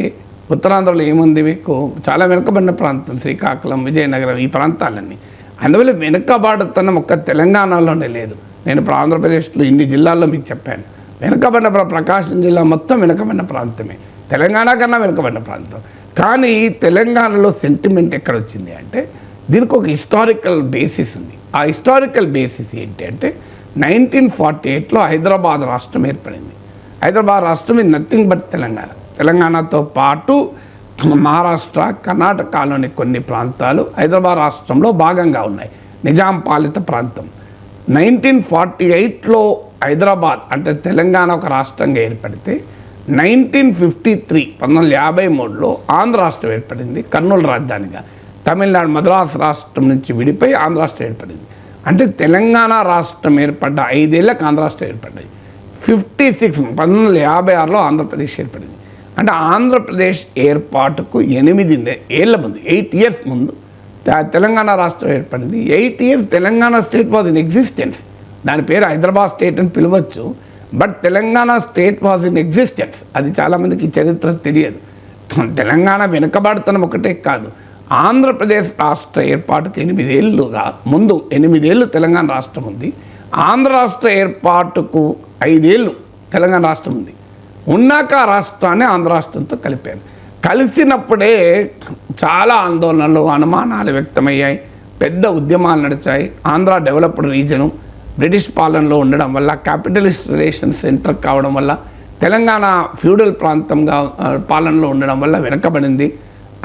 ఉత్తరాంధ్రలో ఏముంది మీకు చాలా వెనుకబడిన ప్రాంతం, శ్రీకాకుళం, విజయనగరం, ఈ ప్రాంతాలన్నీ. అందువల్ల వెనుకబాటుతనం ఒక్క తెలంగాణలోనే లేదు. నేను ఇప్పుడు ఆంధ్రప్రదేశ్లో ఇన్ని జిల్లాల్లో మీకు చెప్పాను. వెనుకబడిన ప్రకాశం జిల్లా మొత్తం వెనుకబడిన ప్రాంతమే, తెలంగాణ కన్నా వెనుకబడిన ప్రాంతం. కానీ ఈ తెలంగాణలో సెంటిమెంట్ ఎక్కడ వచ్చింది అంటే దీనికి ఒక హిస్టారికల్ బేసిస్ ఉంది. ఆ హిస్టారికల్ బేసిస్ ఏంటి అంటే 1948లో హైదరాబాద్ రాష్ట్రం ఏర్పడింది. హైదరాబాద్ రాష్ట్రం ఇది నథింగ్ బట్ తెలంగాణ. తెలంగాణతో పాటు మహారాష్ట్ర, కర్ణాటకలోని కొన్ని ప్రాంతాలు హైదరాబాద్ రాష్ట్రంలో భాగంగా ఉన్నాయి. నిజాం పాలిత ప్రాంతం. 1948లో హైదరాబాద్ అంటే తెలంగాణ ఒక రాష్ట్రంగా ఏర్పడితే 1953లో ఆంధ్ర రాష్ట్రం ఏర్పడింది, కర్నూలు రాజధానిగా. తమిళనాడు మద్రాసు రాష్ట్రం నుంచి విడిపోయి ఆంధ్ర రాష్ట్రం ఏర్పడింది. అంటే తెలంగాణ రాష్ట్రం ఏర్పడ్డ 5 ఏళ్ళకి ఆంధ్ర రాష్ట్రం ఏర్పడ్డాయి. 1956లో ఆంధ్రప్రదేశ్ ఏర్పడింది. అంటే ఆంధ్రప్రదేశ్ ఏర్పాటుకు 8 ఏళ్ళ ముందు, 8 ఇయర్స్ ముందు తెలంగాణ రాష్ట్రం ఏర్పడింది. 8 years Telangana state was in existence. దాని పేరు హైదరాబాద్ స్టేట్ అని పిలవచ్చు, but Telangana state was in existence. అది చాలామందికి చరిత్ర తెలియదు. తెలంగాణ వెనుకబాటుతనం ఒకటే కాదు, ఆంధ్రప్రదేశ్ రాష్ట్ర ఏర్పాటుకు 8 ఏళ్ళుగా ముందు 8 ఏళ్ళు తెలంగాణ రాష్ట్రం ఉంది. ఆంధ్ర రాష్ట్ర ఏర్పాటుకు 5 ఏళ్ళు తెలంగాణ రాష్ట్రం ఉంది. ఉన్నాక రాష్ట్రాన్ని ఆంధ్ర రాష్ట్రంతో కలిపారు. కలిసినప్పుడే చాలా ఆందోళనలు, అనుమానాలు వ్యక్తమయ్యాయి, పెద్ద ఉద్యమాలు నడిచాయి. ఆంధ్ర డెవలప్డ్ రీజను బ్రిటిష్ పాలనలో ఉండడం వల్ల, క్యాపిటలిస్ట్ రిలేషన్ సెంటర్ కావడం వల్ల, తెలంగాణ ఫ్యూడల్ ప్రాంతంగా పాలనలో ఉండడం వల్ల వెనకబడింది.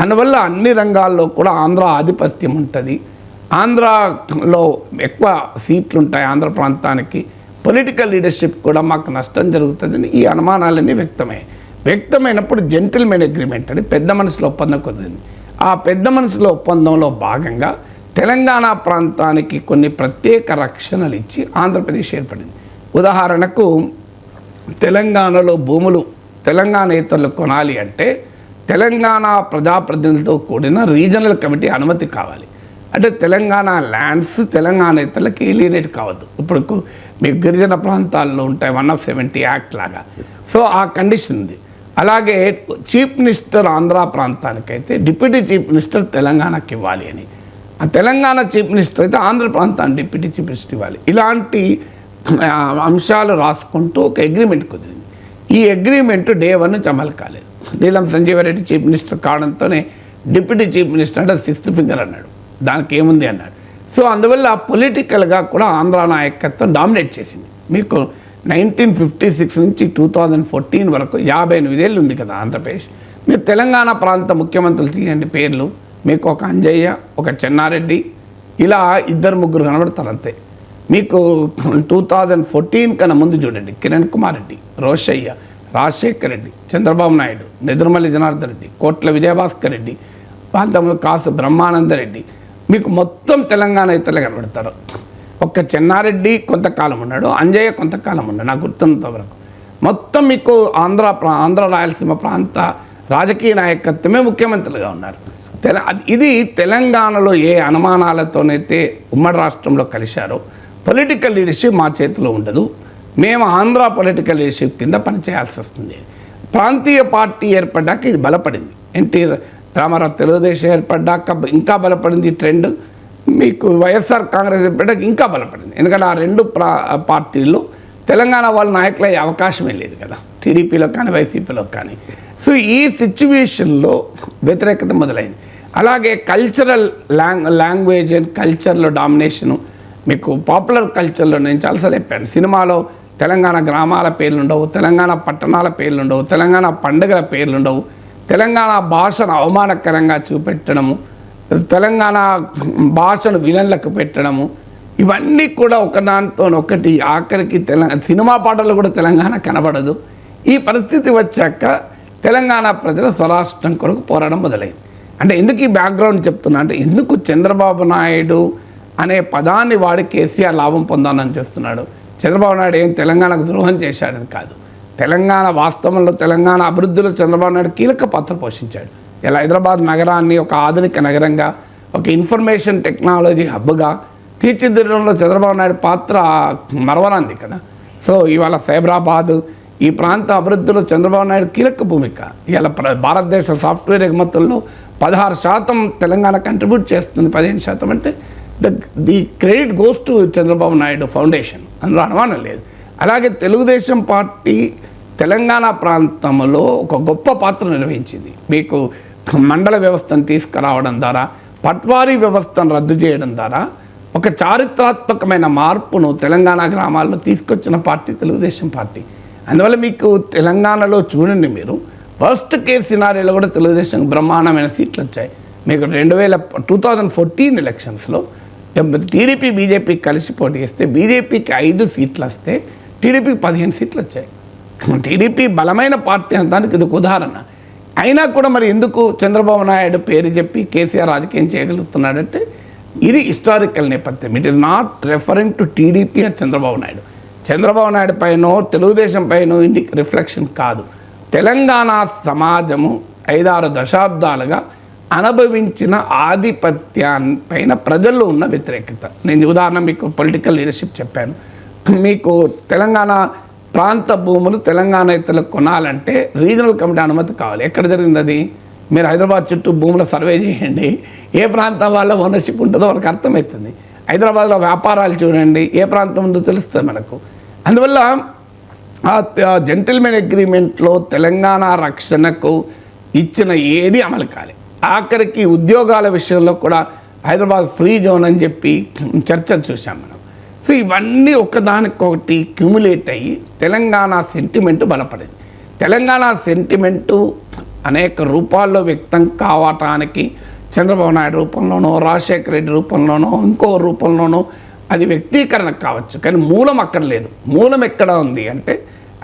అందువల్ల అన్ని రంగాల్లో కూడా ఆంధ్ర ఆధిపత్యం ఉంటుంది. ఆంధ్రాలో ఎక్కువ సీట్లు ఉంటాయి. ఆంధ్ర ప్రాంతానికి పొలిటికల్ లీడర్షిప్ కూడా మాకు నష్టం జరుగుతుందని ఈ అనుమానాలన్నీ వ్యక్తమైనప్పుడు జెంటిల్మెన్ అగ్రిమెంట్ అని పెద్ద మనసులో ఒప్పందం కుదిరింది. ఆ పెద్ద మనసులో ఒప్పందంలో భాగంగా తెలంగాణ ప్రాంతానికి కొన్ని ప్రత్యేక రక్షణలు ఇచ్చి ఆంధ్రప్రదేశ్ ఏర్పడింది. ఉదాహరణకు తెలంగాణలో భూములు తెలంగాణేతరులు కొనాలి అంటే తెలంగాణ ప్రజాప్రతినిధులతో కూడిన రీజనల్ కమిటీ అనుమతి కావాలి. అంటే తెలంగాణ ల్యాండ్స్ తెలంగాణేతరులకు ఏలియనేట్ కావద్దు. ఇప్పుడు మీకు గిరిజన ప్రాంతాల్లో ఉంటాయి 170 యాక్ట్ లాగా. సో ఆ కండిషన్ ఉంది. అలాగే చీఫ్ మినిస్టర్ ఆంధ్ర ప్రాంతానికైతే డిప్యూటీ చీఫ్ మినిస్టర్ తెలంగాణకి ఇవ్వాలి అని, ఆ తెలంగాణ చీఫ్ మినిస్టర్ అయితే ఆంధ్ర ప్రాంతానికి డిప్యూటీ చీఫ్ మినిస్టర్ ఇవ్వాలి. ఇలాంటి అంశాలు రాసుకుంటూ ఒక అగ్రిమెంట్ కుదిరింది. ఈ అగ్రిమెంట్ డే 1 నుంచి అమలు కాలేదు. నీలం సంజీవ రెడ్డి చీఫ్ మినిస్టర్ కావడంతోనే డిప్యూటీ చీఫ్ మినిస్టర్ అంటే 6th ఫింగర్ అన్నాడు, దానికి ఏముంది అన్నాడు. సో అందువల్ల పొలిటికల్గా కూడా ఆంధ్ర నాయకత్వం డామినేట్ చేసింది. మీకు 1956 నుంచి 2014 వరకు 58 ఏళ్ళు ఉంది కదా ఆంధ్రప్రదేశ్. మీరు తెలంగాణ ప్రాంత ముఖ్యమంత్రులు తీయండి పేర్లు, మీకు ఒక అంజయ్య, ఒక చెన్నారెడ్డి, ఇలా 2-3 కనబడతారు అంతే. మీకు 2014 కన్నా ముందు చూడండి, కిరణ్ కుమార్ రెడ్డి, రోషయ్య, రాజశేఖర్ రెడ్డి, చంద్రబాబు నాయుడు, నెదురుమల్లి జనార్దన్ రెడ్డి, కోట్ల విజయభాస్కర్ రెడ్డి, ప్రాంతంలో కాసు బ్రహ్మానందరెడ్డి, మీకు మొత్తం తెలంగాణ ఇతరులు కనబడతారు. ఒక్క చెన్నారెడ్డి కొంతకాలం ఉన్నాడు, అంజయ్య కొంతకాలం ఉన్నాడు నాకు గుర్తున్నంత వరకు. మొత్తం మీకు ఆంధ్ర రాయలసీమ ప్రాంత రాజకీయ నాయకత్వమే ముఖ్యమంత్రులుగా ఉన్నారు. ఇది తెలంగాణలో ఏ అనుమానాలతోనైతే ఉమ్మడి రాష్ట్రంలో కలిశారో పొలిటికల్ లీడర్షిప్ మా చేతిలో ఉండదు, మేము ఆంధ్ర పొలిటికల్ లీడర్షిప్ కింద పనిచేయాల్సి వస్తుంది. ప్రాంతీయ పార్టీ ఏర్పడ్డాక ఇది బలపడింది. ఎన్టీ రామారావు తెలుగుదేశం ఏర్పడ్డాక ఇంకా బలపడింది ట్రెండ్. మీకు వైఎస్ఆర్ కాంగ్రెస్ ఏర్పడ్డాక ఇంకా బలపడింది. ఎందుకంటే ఆ 2 పార్టీల్లో తెలంగాణ వాళ్ళ నాయకులు అయ్యే అవకాశమే లేదు కదా, టీడీపీలో కానీ వైసీపీలో కానీ. సో ఈ సిచ్యువేషన్లో వ్యతిరేకత మొదలైంది. అలాగే కల్చరల్ లాంగ్వేజ్ అండ్ కల్చర్లో డామినేషను. మీకు పాపులర్ కల్చర్లో నేను చాలాసార్లు చెప్పాను, సినిమాలో తెలంగాణ గ్రామాల పేర్లు ఉండవు, తెలంగాణ పట్టణాల పేర్లు ఉండవు, తెలంగాణ పండుగల పేర్లు ఉండవు, తెలంగాణ భాషను అవమానకరంగా చూపెట్టడము, తెలంగాణ భాషను విలన్లకు పెట్టడము, ఇవన్నీ కూడా ఒకదానితో ఒకటి ఆఖరికి సినిమా పాటలు కూడా తెలంగాణ కనబడదు. ఈ పరిస్థితి వచ్చాక తెలంగాణ ప్రజల స్వరాష్ట్రం కొరకు పోరాటం మొదలైంది. అంటే ఎందుకు ఈ బ్యాక్గ్రౌండ్ చెప్తున్నా అంటే, ఎందుకు చంద్రబాబు నాయుడు అనే పదాన్ని వాడి కేసీఆర్ లాభం పొందాలని చేస్తున్నాడు. చంద్రబాబు నాయుడు ఏం తెలంగాణకు ద్రోహం చేశాడని కాదు, తెలంగాణ వాస్తవంలో తెలంగాణ అభివృద్ధిలో చంద్రబాబు నాయుడు కీలక పాత్ర పోషించాడు. ఇలా హైదరాబాద్ నగరాన్ని ఒక ఆధునిక నగరంగా, ఒక ఇన్ఫర్మేషన్ టెక్నాలజీ హబ్గా తీర్చిదిద్దడంలో చంద్రబాబు నాయుడు పాత్ర మరవరాంది కదా. సో ఇవాళ సైబరాబాద్ ఈ ప్రాంత అభివృద్ధిలో చంద్రబాబు నాయుడు కీలక భూమిక. ఇలా భారతదేశ సాఫ్ట్వేర్ ఎగుమతుల్లో 16% తెలంగాణ కంట్రిబ్యూట్ చేస్తుంది. 15% అంటే the credit goes to Chandrababu Naidu foundation, అందులో అనుమానం లేదు. అలాగే తెలుగుదేశం పార్టీ తెలంగాణ ప్రాంతంలో ఒక గొప్ప పాత్ర నిర్వహించింది. మీకు మండల వ్యవస్థను తీసుకురావడం ద్వారా, పట్వారీ వ్యవస్థను రద్దు చేయడం ద్వారా ఒక చారిత్రాత్మకమైన మార్పును తెలంగాణ గ్రామాల్లో తీసుకొచ్చిన పార్టీ తెలుగుదేశం పార్టీ. అందువల్ల మీకు తెలంగాణలో చూడండి, మీరు ఫస్ట్ కేస్ సినారియోలో కూడా తెలుగుదేశం బ్రహ్మాండమైన సీట్లు వచ్చాయి. మీకు 2014 ఎలక్షన్స్లో టీడీపీ బీజేపీ కలిసి పోటీ చేస్తే బీజేపీకి 5 సీట్లు వస్తే టీడీపీకి 15 సీట్లు వచ్చాయి. టీడీపీ బలమైన పార్టీ అనడానికి ఇది ఒక ఉదాహరణ. అయినా కూడా మరి ఎందుకు చంద్రబాబు నాయుడు పేరు చెప్పి కేసీఆర్ రాజకీయం చేయగలుగుతున్నాడంటే ఇది హిస్టారికల్ నేపథ్యం. It is not referring to TDP అని చంద్రబాబు నాయుడు పైనో తెలుగుదేశం పైనో ఇండికి రిఫ్లెక్షన్ కాదు. తెలంగాణ సమాజము 5-6 దశాబ్దాలుగా అనుభవించిన ఆధిపత్యాన్పైన ప్రజల్లో ఉన్న వ్యతిరేకత. నేను ఉదాహరణ మీకు పొలిటికల్ లీడర్షిప్ చెప్పాను. మీకు తెలంగాణ ప్రాంత భూములు తెలంగాణ ఇతరులకు కొనాలంటే రీజనల్ కమిటీ అనుమతి కావాలి. ఎక్కడ జరిగింది అది? మీరు హైదరాబాద్ చుట్టూ భూముల సర్వే చేయండి, ఏ ప్రాంతం వాళ్ళ ఓనర్షిప్ ఉంటుందో వాళ్ళకి అర్థమవుతుంది. హైదరాబాద్లో వ్యాపారాలు చూడండి, ఏ ప్రాంతం ఉందో తెలుస్తుంది మనకు. అందువల్ల ఆ జెంటిల్మెన్ అగ్రిమెంట్లో తెలంగాణ రక్షణకు ఇచ్చిన ఏది అమలు కాలే. ఆఖరికి ఉద్యోగాల విషయంలో కూడా హైదరాబాద్ ఫ్రీ జోన్ అని చెప్పి చర్చ చూసాం మనం. సో ఇవన్నీ ఒకదానికొకటి క్యూములేట్ అయ్యి తెలంగాణ సెంటిమెంటు బలపడింది. తెలంగాణ సెంటిమెంటు అనేక రూపాల్లో వ్యక్తం కావటానికి చంద్రబాబు నాయుడు రూపంలోనో, రాజశేఖర రెడ్డి రూపంలోనో, ఇంకో రూపంలోనో అది వ్యక్తీకరణ కావచ్చు, కానీ మూలం అక్కడ లేదు. మూలం ఎక్కడ ఉంది అంటే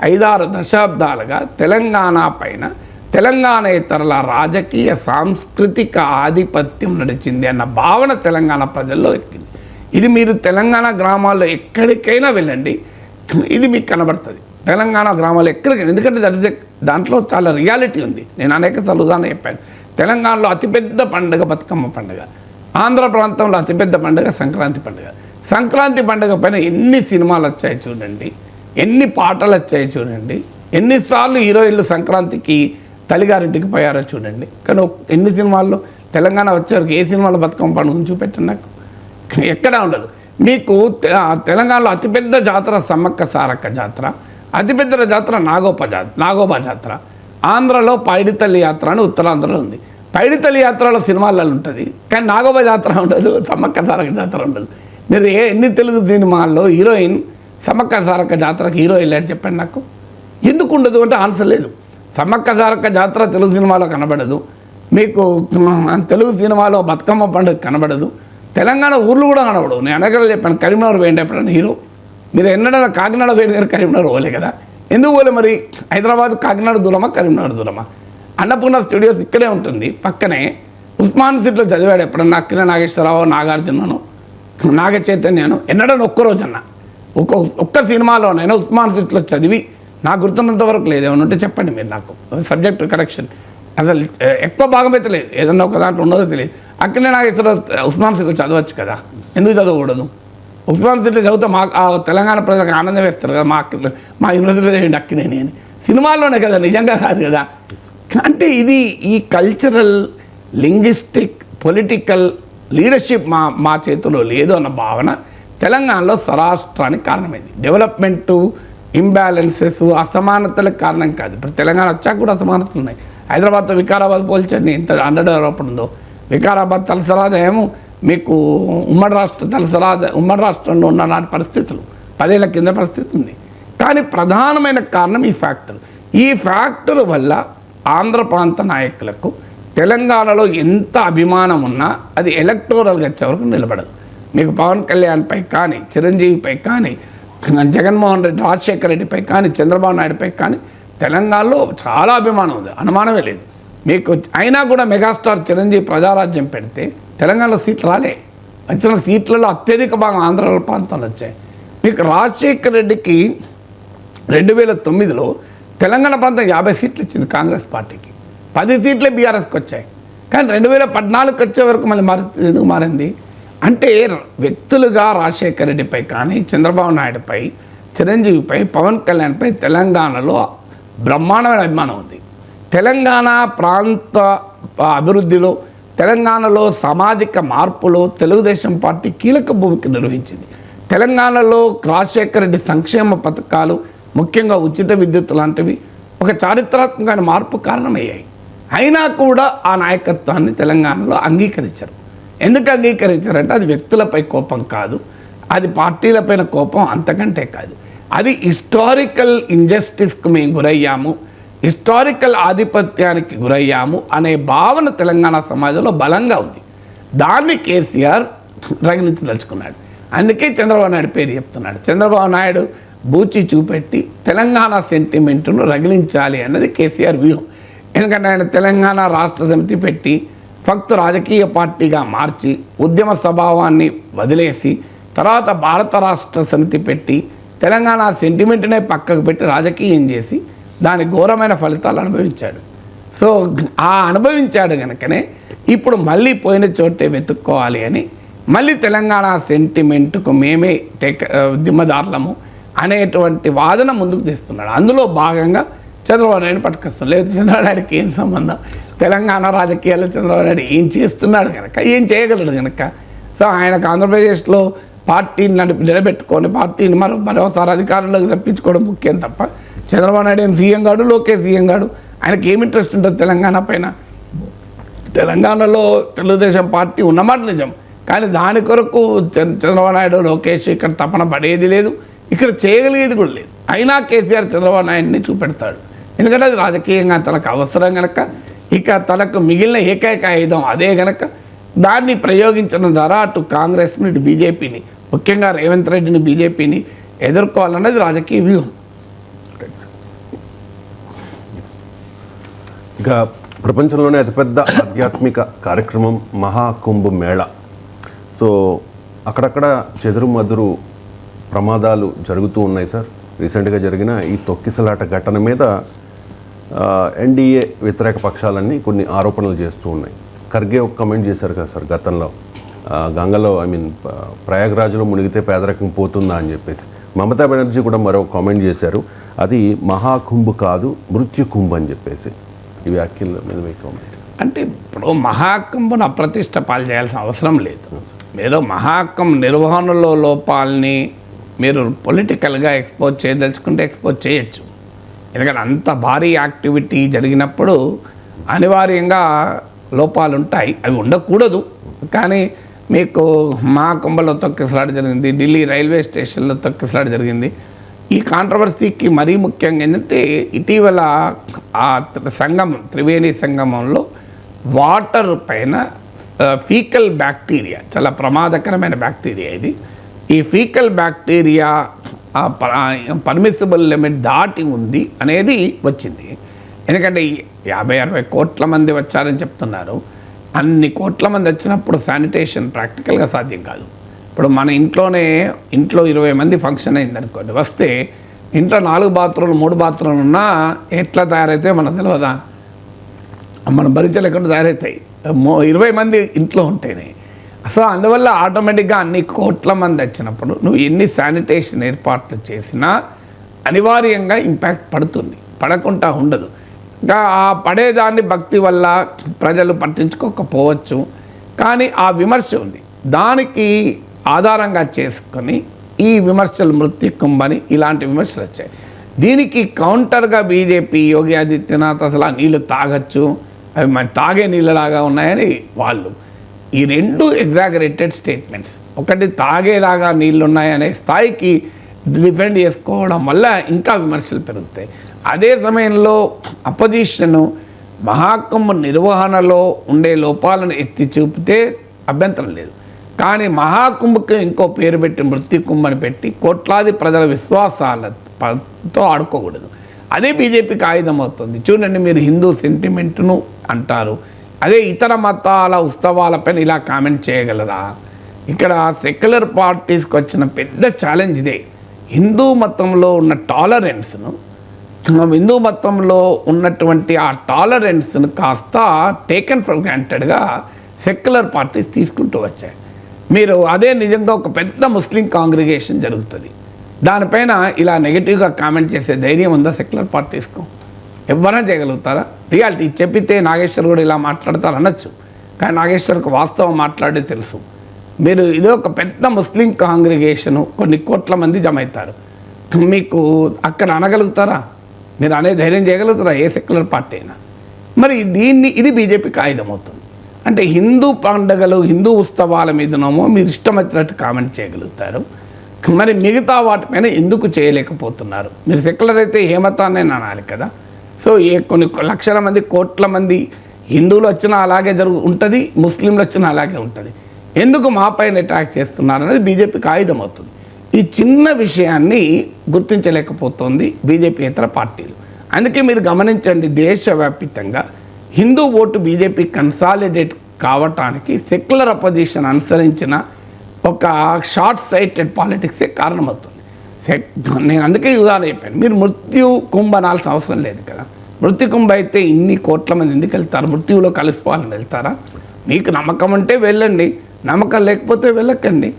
5-6 దశాబ్దాలుగా తెలంగాణ పైన తెలంగాణ ఇతరుల రాజకీయ సాంస్కృతిక ఆధిపత్యం నడిచింది అన్న భావన తెలంగాణ ప్రజల్లో ఎక్కింది. ఇది మీరు తెలంగాణ గ్రామాల్లో ఎక్కడికైనా వెళ్ళండి, ఇది మీకు కనబడుతుంది. తెలంగాణ గ్రామాలు ఎక్కడికైనా, ఎందుకంటే దాంట్లో చాలా రియాలిటీ ఉంది. నేను అనేక ఉదాహరణ చెప్పాను. తెలంగాణలో అతిపెద్ద పండుగ బతుకమ్మ పండుగ, ఆంధ్ర ప్రాంతంలో అతిపెద్ద పండుగ సంక్రాంతి పండుగ. సంక్రాంతి పండుగ పైన ఎన్ని సినిమాలు వచ్చాయి చూడండి, ఎన్ని పాటలు వచ్చాయి చూడండి, ఎన్నిసార్లు హీరోయిన్లు సంక్రాంతికి తల్లిగారింటికి పోయారో చూడండి. కానీ ఎన్ని సినిమాల్లో తెలంగాణ వచ్చేవరకు ఏ సినిమాలో బతుకమ్మ పండుగను చూపెట్టండి నాకు, ఎక్కడా ఉండదు. మీకు తెలంగాణలో అతిపెద్ద జాతర సమ్మక్క సారక్క జాతర, అతిపెద్ద జాతర నాగోబా జాతర. ఆంధ్రలో పైడితల్లి యాత్ర అని ఉత్తరాంధ్రలో ఉంది. పైడితల్లి యాత్రలో సినిమాలలో ఉంటుంది, కానీ నాగోబా జాతర ఉండదు, సమ్మక్క సారక్క జాతర ఉండదు. మీరు ఎన్ని తెలుగు సినిమాల్లో హీరోయిన్ సమ్మక్క సారక్క జాతరకు హీరో వెళ్ళాడు చెప్పండి నాకు. ఎందుకు ఉండదు అంటే ఆన్సర్ లేదు. సమ్మక్క సారక్క జాతర తెలుగు సినిమాలో కనబడదు, మీకు తెలుగు సినిమాలో బతుకమ్మ పండుగ కనబడదు, తెలంగాణ ఊర్లు కూడా కనబడవు. నేను అనగల చెప్పాను, కరీంనగర్ పోయింది ఎప్పుడన్నా హీరో? మీరు ఎన్నడన్నా కాకినాడ పోయిన కరీంనగర్ పోలే కదా, ఎందుకు పోలే మరి? హైదరాబాద్ కాకినాడ దూరమా కరీంనగర్ దూరమా? అన్నపూర్ణ స్టూడియోస్ ఇక్కడే ఉంటుంది పక్కనే. ఉస్మాన్ సిటీలో చదివాడు ఎప్పుడన్నా అక్కిన నాగేశ్వరరావు, నాగార్జునను, నాగ చైతన్యను ఎన్నడన్నా ఒక్కరోజన్నా ఒక్క సినిమాలోనైనా ఉస్మాన్ సిటీలో చదివి నాకు గుర్తున్నంత వరకు లేదు. ఏమన్నా ఉంటే చెప్పండి మీరు నాకు. సబ్జెక్ట్ కరెక్షన్ అసలు ఎక్కువ భాగం అయితే లేదు, ఏదన్నా ఒక దాంట్లో ఉన్నదో తెలియదు. అక్కినే నాగేశ్వరరావు ఉస్మాన్ సిటీలో చదవచ్చు కదా, ఎందుకు చదవకూడదు? ఉస్మాన్ సిటీలో చదివితే మా తెలంగాణ ప్రజలకు ఆనందం వేస్తారు కదా, మా యూనివర్సిటీలో చేయండి అక్కినేని అని. సినిమాల్లోనే కదా, నిజంగా కాదు కదా. అంటే ఇది ఈ కల్చరల్, లింగ్విస్టిక్, పొలిటికల్ లీడర్షిప్ మా చేతిలో లేదు అన్న భావన తెలంగాణలో స్వరాష్ట్రానికి కారణమైంది. డెవలప్మెంటు, ఇంబ్యాలెన్సెస్, అసమానతలకు కారణం కాదు. ఇప్పుడు తెలంగాణ వచ్చాక కూడా అసమానతలు ఉన్నాయి. హైదరాబాద్తో వికారాబాద్ పోల్చండి, ఎంత అండర్ డెవలప్ ఉందో. వికారాబాద్ తలసరాద ఏమో మీకు ఉమ్మడి రాష్ట్రంలో ఉన్న నాటి పరిస్థితులు 10 ఏళ్ల కింద పరిస్థితి ఉంది. కానీ ప్రధానమైన కారణం ఈ ఫ్యాక్టర్. ఈ ఫ్యాక్టర్ వల్ల ఆంధ్ర ప్రాంత నాయకులకు తెలంగాణలో ఎంత అభిమానం ఉన్నా అది ఎలక్టోరల్గా వచ్చే వరకు నిలబడదు. మీకు పవన్ కళ్యాణ్పై కానీ, చిరంజీవిపై కానీ, జగన్మోహన్ రెడ్డి, రాజశేఖర రెడ్డిపై కానీ, చంద్రబాబు నాయుడుపై కానీ తెలంగాణలో చాలా అభిమానం ఉంది, అనుమానమే లేదు మీకు. అయినా కూడా మెగాస్టార్ చిరంజీవి ప్రజారాజ్యం పెడితే తెలంగాణలో సీట్లు రాలే. వచ్చిన సీట్లలో అత్యధిక భాగం ఆంధ్ర ప్రాంతంలో వచ్చాయి. మీకు రాజశేఖర రెడ్డికి 2009లో తెలంగాణ ప్రాంతం 50 సీట్లు ఇచ్చింది కాంగ్రెస్ పార్టీకి, 10 సీట్లే బీఆర్ఎస్కి వచ్చాయి. కానీ 2014 వచ్చే వరకు మళ్ళీ ఎందుకు మారింది అంటే వ్యక్తులుగా రాజశేఖర రెడ్డిపై కానీ, చంద్రబాబు నాయుడుపై చిరంజీవిపై, పవన్ కళ్యాణ్పై తెలంగాణలో బ్రహ్మాండమైన అభిమానం ఉంది. తెలంగాణ ప్రాంత అభివృద్ధిలో, తెలంగాణలో సామాజిక మార్పులో తెలుగుదేశం పార్టీ కీలక భూమిక నిర్వహించింది. తెలంగాణలో రాజశేఖర రెడ్డి సంక్షేమ పథకాలు, ముఖ్యంగా ఉచిత విద్యుత్ లాంటివి ఒక చారిత్రాత్మకమైన మార్పు కారణమయ్యాయి. అయినా కూడా ఆ నాయకత్వాన్ని తెలంగాణలో అంగీకరించారు. ఎందుకు అంగీకరించారంటే అది వ్యక్తులపై కోపం కాదు, అది పార్టీలపైన కోపం అంతకంటే కాదు. అది హిస్టారికల్ ఇంజస్టిస్కి మేము గురయ్యాము, హిస్టారికల్ ఆధిపత్యానికి గురయ్యాము అనే భావన తెలంగాణ సమాజంలో బలంగా ఉంది. దాన్ని కేసీఆర్ రగిలించదలుచుకున్నాడు. అందుకే చంద్రబాబు నాయుడు పేరు చెప్తున్నాడు. చంద్రబాబు నాయుడు బూచి చూపెట్టి తెలంగాణ సెంటిమెంట్ను రగిలించాలి అన్నది కేసీఆర్ వ్యూహం. ఎందుకంటే ఆయన తెలంగాణ రాష్ట్ర సమితి పెట్టి ఫక్త్ రాజకీయ పార్టీగా మార్చి ఉద్యమ స్వభావాన్ని వదిలేసి తర్వాత భారత రాష్ట్ర సమితి పెట్టి తెలంగాణ సెంటిమెంట్నే పక్కకు పెట్టి రాజకీయం చేసి దాని ఘోరమైన ఫలితాలు అనుభవించాడు. సో ఆ అనుభవించాడు కనుకనే ఇప్పుడు మళ్ళీ పోయిన చోటే వెతుక్కోవాలి అని మళ్ళీ తెలంగాణ సెంటిమెంట్కు మేమే దిమ్మదారులము అనేటువంటి వాదన ముందుకు తెస్తున్నాడు. అందులో భాగంగా చంద్రబాబు నాయుడు పట్టుకొస్తాం. లేదు చంద్రబాబు నాయుడుకి ఏం సంబంధం, తెలంగాణ రాజకీయాల్లో చంద్రబాబు నాయుడు ఏం చేస్తున్నాడు కనుక, ఏం చేయగలడు కనుక, సో ఆయనకు ఆంధ్రప్రదేశ్లో పార్టీని నిలబెట్టుకొని పార్టీని మరోసారి అధికారంలోకి తప్పించుకోవడం ముఖ్యం తప్ప చంద్రబాబు నాయుడు ఏం సీఎం గాడు, లోకేష్ సీఎం గాడు, ఆయనకి ఏం ఇంట్రెస్ట్ ఉంటుంది తెలంగాణ పైన. తెలంగాణలో తెలుగుదేశం పార్టీ ఉన్నమాట నిజం, కానీ దాని కొరకు చంద్రబాబు నాయుడు లోకేష్ ఇక్కడ తపన పడేది లేదు, ఇక్కడ చేయగలిగేది కూడా లేదు. అయినా కేసీఆర్ చంద్రబాబు నాయుడిని చూపెడతాడు. ఎందుకంటే అది రాజకీయంగా తనకు అవసరం కనుక, ఇక తనకు మిగిలిన ఏకైక ఆయుధం అదే కనుక దాన్ని ప్రయోగించడం ద్వారా అటు కాంగ్రెస్ని, ఇటు బీజేపీని, ముఖ్యంగా రేవంత్ రెడ్డిని, బీజేపీని ఎదుర్కోవాలన్నది రాజకీయ వ్యూహం. ఇక ప్రపంచంలోనే అతిపెద్ద ఆధ్యాత్మిక కార్యక్రమం మహాకుంభ మేళ. సో అక్కడక్కడ చెదురుమదురు ప్రమాదాలు జరుగుతూ ఉన్నాయి సార్. రీసెంట్గా జరిగిన ఈ తొక్కిసలాట ఘటన మీద ఎన్డీఏ వ్యతిరేక పక్షాలన్నీ కొన్ని ఆరోపణలు చేస్తూ ఉన్నాయి. ఖర్గే ఒక కమెంట్ చేశారు కదా సార్ గతంలో, గంగలో ప్రయాగ్రాజ్లో మునిగితే పేదరికం పోతుందా అని చెప్పేసి. మమతా బెనర్జీ కూడా మరో కామెంట్ చేశారు, అది మహాకుంభ్ కాదు మృత్యుకుంభ్ అని చెప్పేసి. ఈ వ్యాఖ్యల మీద మీ కామెంట్. అంటే ఇప్పుడు మహాకుంభను అప్రతిష్ట పాలు చేయాల్సిన అవసరం లేదు. మీరు మహాకుంభ నిర్వహణలో లోపాలని మీరు పొలిటికల్గా ఎక్స్పోజ్ చేయదలుచుకుంటే ఎక్స్పోజ్ చేయొచ్చు. ఎందుకంటే అంత భారీ యాక్టివిటీ జరిగినప్పుడు అనివార్యంగా లోపాలు ఉంటాయి, అవి ఉండకూడదు. కానీ మీకు మహాకుంభలో తొక్కిసలాట జరిగింది, ఢిల్లీ రైల్వే స్టేషన్లో తొక్కిసలాట జరిగింది. ఈ కాంట్రవర్సీకి మరీ ముఖ్యంగా ఏంటంటే ఇటీవల ఆ సంగమం, త్రివేణి సంగమంలో వాటర్ పైన ఫీకల్ బ్యాక్టీరియా, చాలా ప్రమాదకరమైన బ్యాక్టీరియా ఇది. ఈ ఫీకల్ బ్యాక్టీరియా పర్మిసిబుల్ లిమిట్ దాటి ఉంది అనేది వచ్చింది. ఎందుకంటే 50-60 కోట్ల మంది వచ్చారని చెప్తున్నారు. అన్ని కోట్ల మంది వచ్చినప్పుడు శానిటేషన్ ప్రాక్టికల్గా సాధ్యం కాదు. ఇప్పుడు మన ఇంట్లో 20 మంది ఫంక్షన్ అయిందనుకోండి, వస్తే ఇంట్లో 4 బాత్రూమ్లు 3 బాత్రూమ్లు ఉన్నా ఎట్లా తయారైతే మనకు తెలియదా? మనం భరించలేకుండా తయారవుతాయి 20 మంది ఇంట్లో ఉంటేనే. సో అందువల్ల ఆటోమేటిక్గా అన్ని కోట్ల మంది వచ్చినప్పుడు నువ్వు ఎన్ని శానిటేషన్ ఏర్పాట్లు చేసినా అనివార్యంగా ఇంపాక్ట్ పడుతుంది, పడకుండా ఉండదు. ఇంకా ఆ పడేదాన్ని భక్తి వల్ల ప్రజలు పట్టించుకోకపోవచ్చు, కానీ ఆ విమర్శ ఉంది. దానికి ఆధారంగా చేసుకొని ఈ విమర్శలు మృత్యుకుంభని ఇలాంటి విమర్శలు వచ్చాయి. దీనికి కౌంటర్గా బీజేపీ, యోగి ఆదిత్యనాథ్ అసలు ఆ నీళ్ళు తాగొచ్చు, అవి మరి తాగే నీళ్ళలాగా ఉన్నాయని వాళ్ళు, ఈ 2 ఎగ్జాగరేటెడ్ స్టేట్మెంట్స్. ఒకటి తాగేలాగా నీళ్ళు ఉన్నాయనే స్థాయికి డిఫెండ్ చేసుకోవడం వల్ల ఇంకా విమర్శలు పెరుగుతాయి. అదే సమయంలో అపోజిషను మహాకుంభ నిర్వహణలో ఉండే లోపాలను ఎత్తి చూపితే అభ్యంతరం లేదు, కానీ మహాకుంభకి ఇంకో పేరు పెట్టి మృత్యుకుంభ అని పెట్టి కోట్లాది ప్రజల విశ్వాసాలతో ఆడుకోకూడదు. అదే బీజేపీకి ఆయుధం అవుతుంది. చూడండి, మీరు హిందూ సెంటిమెంట్ను అంటారు, అదే ఇతర మతాల ఉత్సవాలపైన ఇలా కామెంట్ చేయగలరా? ఇక్కడ సెక్యులర్ పార్టీస్కి వచ్చిన పెద్ద ఛాలెంజ్ ఇదే. హిందూ మతంలో ఉన్న టాలరెన్స్ను, హిందూ మతంలో ఉన్నటువంటి ఆ టాలరెన్స్ను కాస్త టేకెన్ ఫర్ గ్రాంటెడ్గా సెక్యులర్ పార్టీస్ తీసుకుంటూ వచ్చాయి. మీరు అదే నిజంగా ఒక పెద్ద ముస్లిం కాంగ్రిగేషన్ జరుగుతుంది, దానిపైన ఇలా నెగిటివ్గా కామెంట్ చేసే ధైర్యం ఉందా సెక్యులర్ పార్టీస్కు? ఎవరైనా చేయగలుగుతారా? రియాలిటీ చెప్పితే నాగేశ్వర్ కూడా ఇలా మాట్లాడతారు అనొచ్చు, కానీ నాగేశ్వర్కి వాస్తవం మాట్లాడే తెలుసు. మీరు ఇదే ఒక పెద్ద ముస్లిం కాంగ్రిగేషను, కొన్ని కోట్ల మంది జమ అవుతారు, మీకు అక్కడ అనగలుగుతారా? మీరు అనే ధైర్యం చేయగలుగుతారా ఏ సెక్యులర్ పార్టీ అయినా? మరి ఇది బీజేపీకి ఆయుధం అవుతుంది. అంటే హిందూ పండుగలు, హిందూ ఉత్సవాల మీదనేమో మీరు ఇష్టం వచ్చినట్టు కామెంట్ చేయగలుగుతారు, మరి మిగతా వాటిపైన ఎందుకు చేయలేకపోతున్నారు? మీరు సెక్యులర్ అయితే ఏ మతాన్ని అనాలి కదా. సో కొన్ని లక్షల మంది, కోట్ల మంది హిందువులు వచ్చినా అలాగే ఉంటుంది, ముస్లింలు వచ్చినా అలాగే ఉంటుంది. ఎందుకు మా పైన అటాక్ చేస్తున్నారు అనేది బీజేపీకి ఆయుధం అవుతుంది. ఈ చిన్న విషయాన్ని గుర్తించలేకపోతుంది బీజేపీయేతర పార్టీలు. అందుకే మీరు గమనించండి, దేశవ్యాప్తంగా హిందూ ఓటు బీజేపీ కన్సాలిడేట్ కావటానికి సెక్యులర్ అపోజిషన్ అనుసరించిన ఒక షార్ట్ సైటెడ్ పాలిటిక్సే కారణమవుతుంది. నేను అందుకే ఉదాహరణ చెప్పాను, మీరు మృత్యు కుంభ అనాల్సిన అవసరం లేదు కదా. మృత్యు కుంభ అయితే ఇన్ని కోట్ల మంది ఎందుకు వెళ్తారు? మృత్యువులో కలిసిపోవాలని వెళ్తారా? మీకు నమ్మకం ఉంటే వెళ్ళండి, నమ్మకం లేకపోతే వెళ్ళకండి.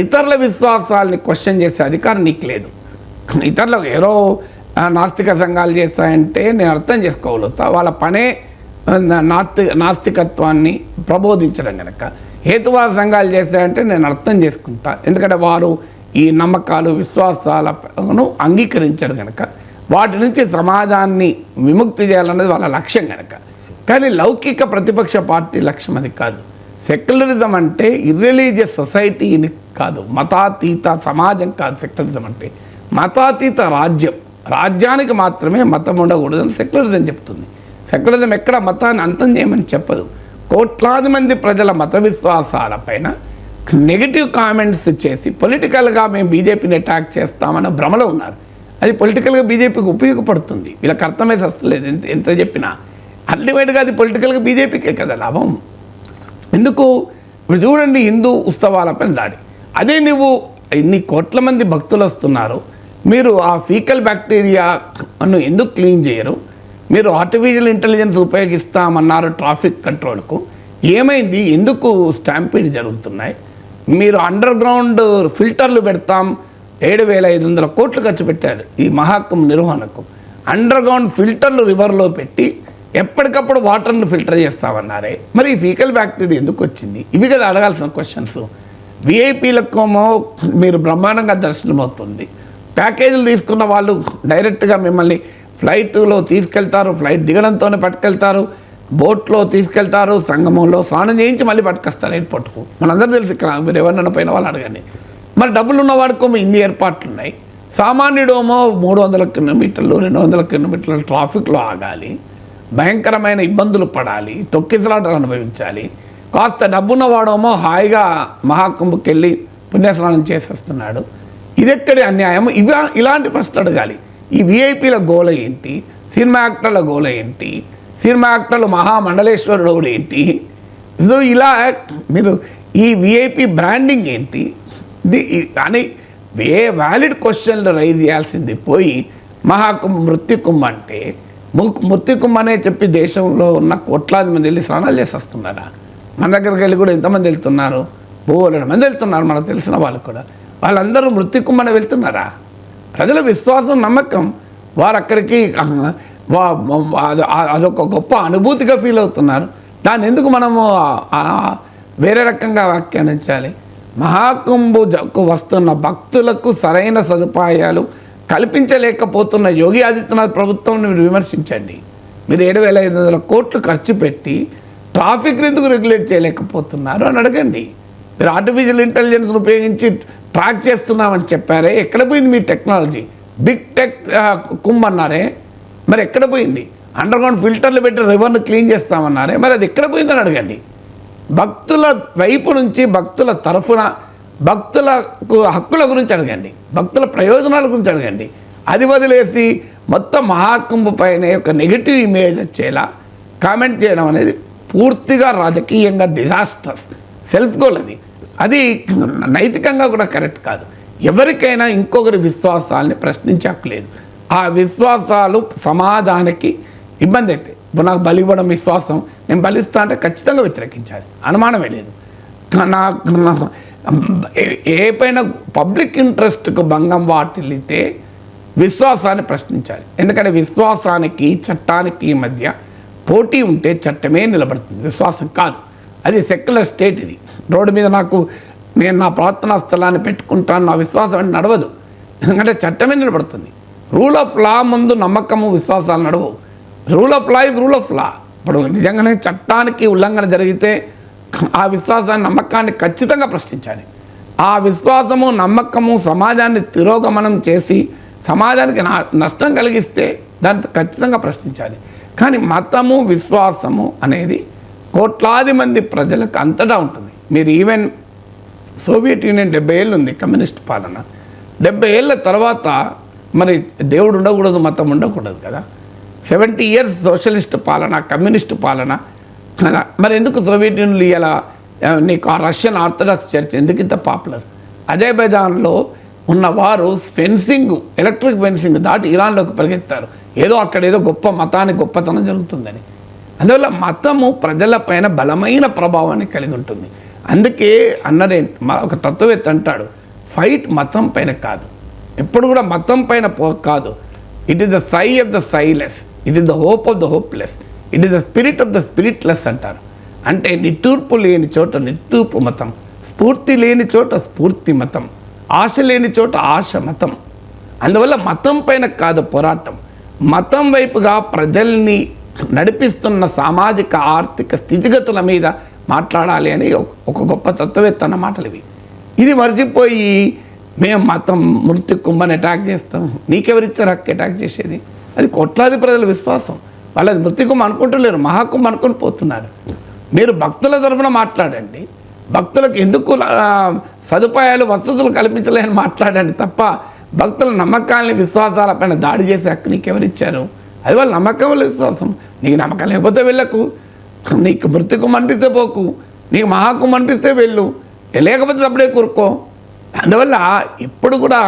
ఇతరుల విశ్వాసాలని క్వశ్చన్ చేసే అధికారం నీకు లేదు. ఇతరులకు ఏదో నాస్తిక సంఘాలు చేస్తాయంటే నేను అర్థం చేసుకోగలుగుతా, వాళ్ళ పనే నాస్తికత్వాన్ని ప్రబోధించడం కనుక. హేతువాద సంఘాలు చేస్తాయంటే నేను అర్థం చేసుకుంటా, ఎందుకంటే వారు ఈ నమ్మకాలు, విశ్వాసాలను అంగీకరించారు కనుక, వాటి నుంచి సమాజాన్ని విముక్తి చేయాలన్నది వాళ్ళ లక్ష్యం కనుక. కానీ లౌకిక ప్రతిపక్ష పార్టీ లక్ష్యం అది కాదు. సెక్యులరిజం అంటే ఇర్రిలీజియస్ సొసైటీని కాదు, మతాతీత సమాజం కాదు. సెక్యులరిజం అంటే మతాతీత రాజ్యం, రాజ్యానికి మాత్రమే మతం ఉండకూడదని సెక్యులరిజం చెప్తుంది. సెక్యులరిజం ఎక్కడ మతాన్ని అంతం చేయమని చెప్పదు. కోట్లాది మంది ప్రజల మత విశ్వాసాలపైన నెగిటివ్ కామెంట్స్ చేసి పొలిటికల్గా మేము బీజేపీని అటాక్ చేస్తామన్న భ్రమలో ఉన్నారు. అది పొలిటికల్గా బీజేపీకి ఉపయోగపడుతుంది, వీళ్ళకి అర్థమై వస్తలేదు. ఎంత చెప్పినా అల్టిమేట్గా అది పొలిటికల్గా బీజేపీకే కదా లాభం. ఎందుకు? ఇప్పుడు చూడండి, హిందూ ఉత్సవాలపైన దాడి. అదే నువ్వు ఇన్ని కోట్ల మంది భక్తులు వస్తున్నారు, మీరు ఆ ఫీకల్ బ్యాక్టీరియాను ఎందుకు క్లీన్ చేయరు? మీరు ఆర్టిఫిషియల్ ఇంటెలిజెన్స్ ఉపయోగిస్తామన్నారు ట్రాఫిక్ కంట్రోల్కు, ఏమైంది? ఎందుకు స్టాంపీడ్ జరుగుతున్నాయి? మీరు అండర్ గ్రౌండ్ ఫిల్టర్లు పెడతాం, 7,500 కోట్లు ఖర్చు పెట్టారు ఈ మహాకుంభ నిర్వహణకు. అండర్ గ్రౌండ్ ఫిల్టర్లు రివర్లో పెట్టి ఎప్పటికప్పుడు వాటర్ను ఫిల్టర్ చేస్తామన్నారే, మరి ఈ ఫీకల్ బ్యాక్టీరియా ఎందుకు వచ్చింది? ఇవి కదా అడగాల్సిన క్వశ్చన్స్. విఐపీలకేమో మీరు బ్రహ్మాండంగా దర్శనం అవుతుంది, ప్యాకేజీలు తీసుకున్న వాళ్ళు డైరెక్ట్గా మిమ్మల్ని ఫ్లైట్లో తీసుకెళ్తారు, ఫ్లైట్ దిగడంతోనే పట్టుకెళ్తారు, బోట్లో తీసుకెళ్తారు, సంగమంలో స్నానం చేయించి మళ్ళీ పట్టుకొస్తారు ఎయిర్పోర్ట్కు. మనందరూ తెలుసు, ఇక్కడ మీరు ఎవరినైనా పైన వాళ్ళు అడగండి. మరి డబ్బులు ఉన్నవాడికేమో ఇన్ని ఏర్పాట్లు ఉన్నాయి, సామాన్యుడేమో 300 కిలోమీటర్లు 200 కిలోమీటర్లు ట్రాఫిక్లో ఆగాలి, భయంకరమైన ఇబ్బందులు పడాలి, తొక్కిసలాటలు అనుభవించాలి. కాస్త డబ్బున్నవాడేమో హాయిగా మహాకుంభకి వెళ్ళి పుణ్యస్నానం చేసేస్తున్నాడు. ఇదెక్కడి అన్యాయం? ఇలాంటి ప్రశ్నలు అడగాలి. ఈ విఐపీల గోల ఏంటి? సినిమా యాక్టర్ల గోల ఏంటి? సినిమా యాక్టర్లు మహామండలేశ్వరుడు ఏంటి? ఇలా మీరు ఈ విఐపీ బ్రాండింగ్ ఏంటి అని వ్యాలిడ్ క్వశ్చన్లు రైజ్ చేయాల్సింది పోయి మహాకుంభ మృత్యుకుంభ అంటే మృత్యుకుంభ అనే చెప్పి దేశంలో ఉన్న కోట్లాది మంది వెళ్ళి స్నానాలు చేసి వస్తున్నారా? మన దగ్గరికి వెళ్ళి కూడా ఎంతమంది వెళ్తున్నారు? 200 మంది వెళ్తున్నారు, మనకు తెలిసిన వాళ్ళు కూడా. వాళ్ళందరూ మృత్యుకుంభనే వెళ్తున్నారా? ప్రజల విశ్వాసం, నమ్మకం, వారు అక్కడికి అదొక గొప్ప అనుభూతిగా ఫీల్ అవుతున్నారు. దాన్ని ఎందుకు మనము వేరే రకంగా వ్యాఖ్యానించాలి? మహాకుంభకు వస్తున్న భక్తులకు సరైన సదుపాయాలు కల్పించలేకపోతున్న యోగి ఆదిత్యనాథ్ ప్రభుత్వాన్ని మీరు విమర్శించండి. మీరు 7,500 కోట్లు ఖర్చు పెట్టి ట్రాఫిక్ని ఎందుకు రెగ్యులేట్ చేయలేకపోతున్నారు అని అడగండి. మీరు ఆర్టిఫిషియల్ ఇంటెలిజెన్స్ను ఉపయోగించి ట్రాక్ చేస్తున్నామని చెప్పారే, ఎక్కడ పోయింది మీ టెక్నాలజీ? బిగ్ టెక్ కుంభ్ అన్నారే, మరి ఎక్కడ పోయింది? అండర్ గ్రౌండ్ ఫిల్టర్లు పెట్టి రివర్ను క్లీన్ చేస్తామన్నారే, మరి అది ఎక్కడ పోయిందని అడగండి. భక్తుల వైపు నుంచి, భక్తుల తరఫున, భక్తులకు హక్కుల గురించి అడగండి, భక్తుల ప్రయోజనాల గురించి అడగండి. అది వదిలేసి మొత్తం మహాకుంభ పైన ఒక నెగిటివ్ ఇమేజ్ వచ్చేలా కామెంట్ చేయడం అనేది పూర్తిగా రాజకీయంగా డిజాస్టర్స్, సెల్ఫ్ గోల్. అది నైతికంగా కూడా కరెక్ట్ కాదు. ఎవరికైనా ఇంకొకరి విశ్వాసాలని ప్రశ్నించే హక్కు లేదు. ఆ విశ్వాసాలు సమాజానికి ఇబ్బంది అయితే, ఇప్పుడు నాకు బలి ఇవ్వడం విశ్వాసం, నేను బలిస్తా అంటే ఖచ్చితంగా వ్యతిరేకించాలి, అనుమానమే లేదు. ఏ పైన పబ్లిక్ ఇంట్రెస్ట్కు భంగం వాటిల్లితే విశ్వాసాన్ని ప్రశ్నించాలి. ఎందుకంటే విశ్వాసానికి చట్టానికి మధ్య పోటీ ఉంటే చట్టమే నిలబడుతుంది, విశ్వాసం కాదు. అది సెక్యులర్ స్టేట్. ఇది రోడ్డు మీద నేను నా ప్రార్థనా స్థలాన్ని పెట్టుకుంటాను, నా విశ్వాసం అంటే నడవదు. ఎందుకంటే చట్టమే నిలబడుతుంది. రూల్ ఆఫ్ లా ముందు నమ్మకము విశ్వాసాలు నడవవు. Rule of law is rule of law. ఇప్పుడు నిజంగానే చట్టానికి ఉల్లంఘన జరిగితే ఆ విశ్వాసాన్ని నమ్మకాన్ని ఖచ్చితంగా ప్రశ్నించాలి. ఆ విశ్వాసము నమ్మకము సమాజాన్ని తిరోగమనం చేసి సమాజానికి నష్టం కలిగిస్తే దాన్ని ఖచ్చితంగా ప్రశ్నించాలి. కానీ మతము విశ్వాసము అనేది కోట్లాది మంది ప్రజలకు అంతటా ఉంటుంది. మీరు ఈవెన్ సోవియట్ యూనియన్ 70 ఏళ్ళు ఉంది కమ్యూనిస్ట్ పాలన. 70 ఏళ్ళ తర్వాత మరి దేవుడు ఉండకూడదు, మతం ఉండకూడదు కదా. 70 ఇయర్స్ సోషలిస్ట్ పాలన, కమ్యూనిస్ట్ పాలన. మరి ఎందుకు సోవియట్ యూనియన్ ఇలా నీకు ఆ రష్యన్ ఆర్థడాక్స్ చర్చ్ ఎందుకు ఇంత పాపులర్? అజర్బైజాన్లో ఉన్నవారు ఫెన్సింగ్, ఎలక్ట్రిక్ ఫెన్సింగ్ దాటి ఇరాన్లోకి పరిగెత్తారు. ఏదో అక్కడ ఏదో గొప్ప మతానికి గొప్పతనం జరుగుతుందని. అందువల్ల మతము ప్రజలపైన బలమైన ప్రభావాన్ని కలిగి ఉంటుంది. అందుకే ఒక తత్వవేత్త అంటాడు, ఫైట్ మతం పైన కాదు, ఎప్పుడు కూడా మతం పైన కాదు. It is the sigh of the sighless, it is the hope of the hopeless, it is the spirit of the spiritless అంటారు. అంటే నిట్టూర్పు లేని చోట నిట్టూర్పు మతం, స్ఫూర్తి లేని చోట స్ఫూర్తి మతం, ఆశ లేని చోట ఆశ మతం. అందువల్ల మతం పైన కాదు పోరాటం, మతం వైపుగా ప్రజల్ని నడిపిస్తున్న సామాజిక ఆర్థిక స్థితిగతుల మీద మాట్లాడాలి అని ఒక గొప్ప తత్వవేత్త అన్న మాటలు ఇవి. ఇది మర్చిపోయి మేము మతం మృత్యు కుంభని అటాక్ చేస్తాం. నీకెవరిచ్చారు హక్కు అటాక్ చేసేది? అది కోట్లాది ప్రజల విశ్వాసం. వాళ్ళది మృత్యుకుంభ అనుకుంటలేరు, మహాకుంభ అనుకుని పోతున్నారు. మీరు భక్తుల తరఫున మాట్లాడండి, భక్తులకు ఎందుకు సదుపాయాలు వసతులు కల్పించలేని మాట్లాడండి తప్ప భక్తుల నమ్మకాలని విశ్వాసాలపైన దాడి చేసే హక్కు నీకెవరిచ్చారు? అది వాళ్ళ నమ్మకం, వాళ్ళ విశ్వాసం. నీకు నమ్మకం లేకపోతే వెళ్ళకు, నీకు మృత్యుకుంభ అనిపిస్తే పోకు, నీకు మహాకుంభ అనిపిస్తే వెళ్ళు, లేకపోతే అప్పుడే కూరుకో. అందువల్ల ఇప్పుడు కూడా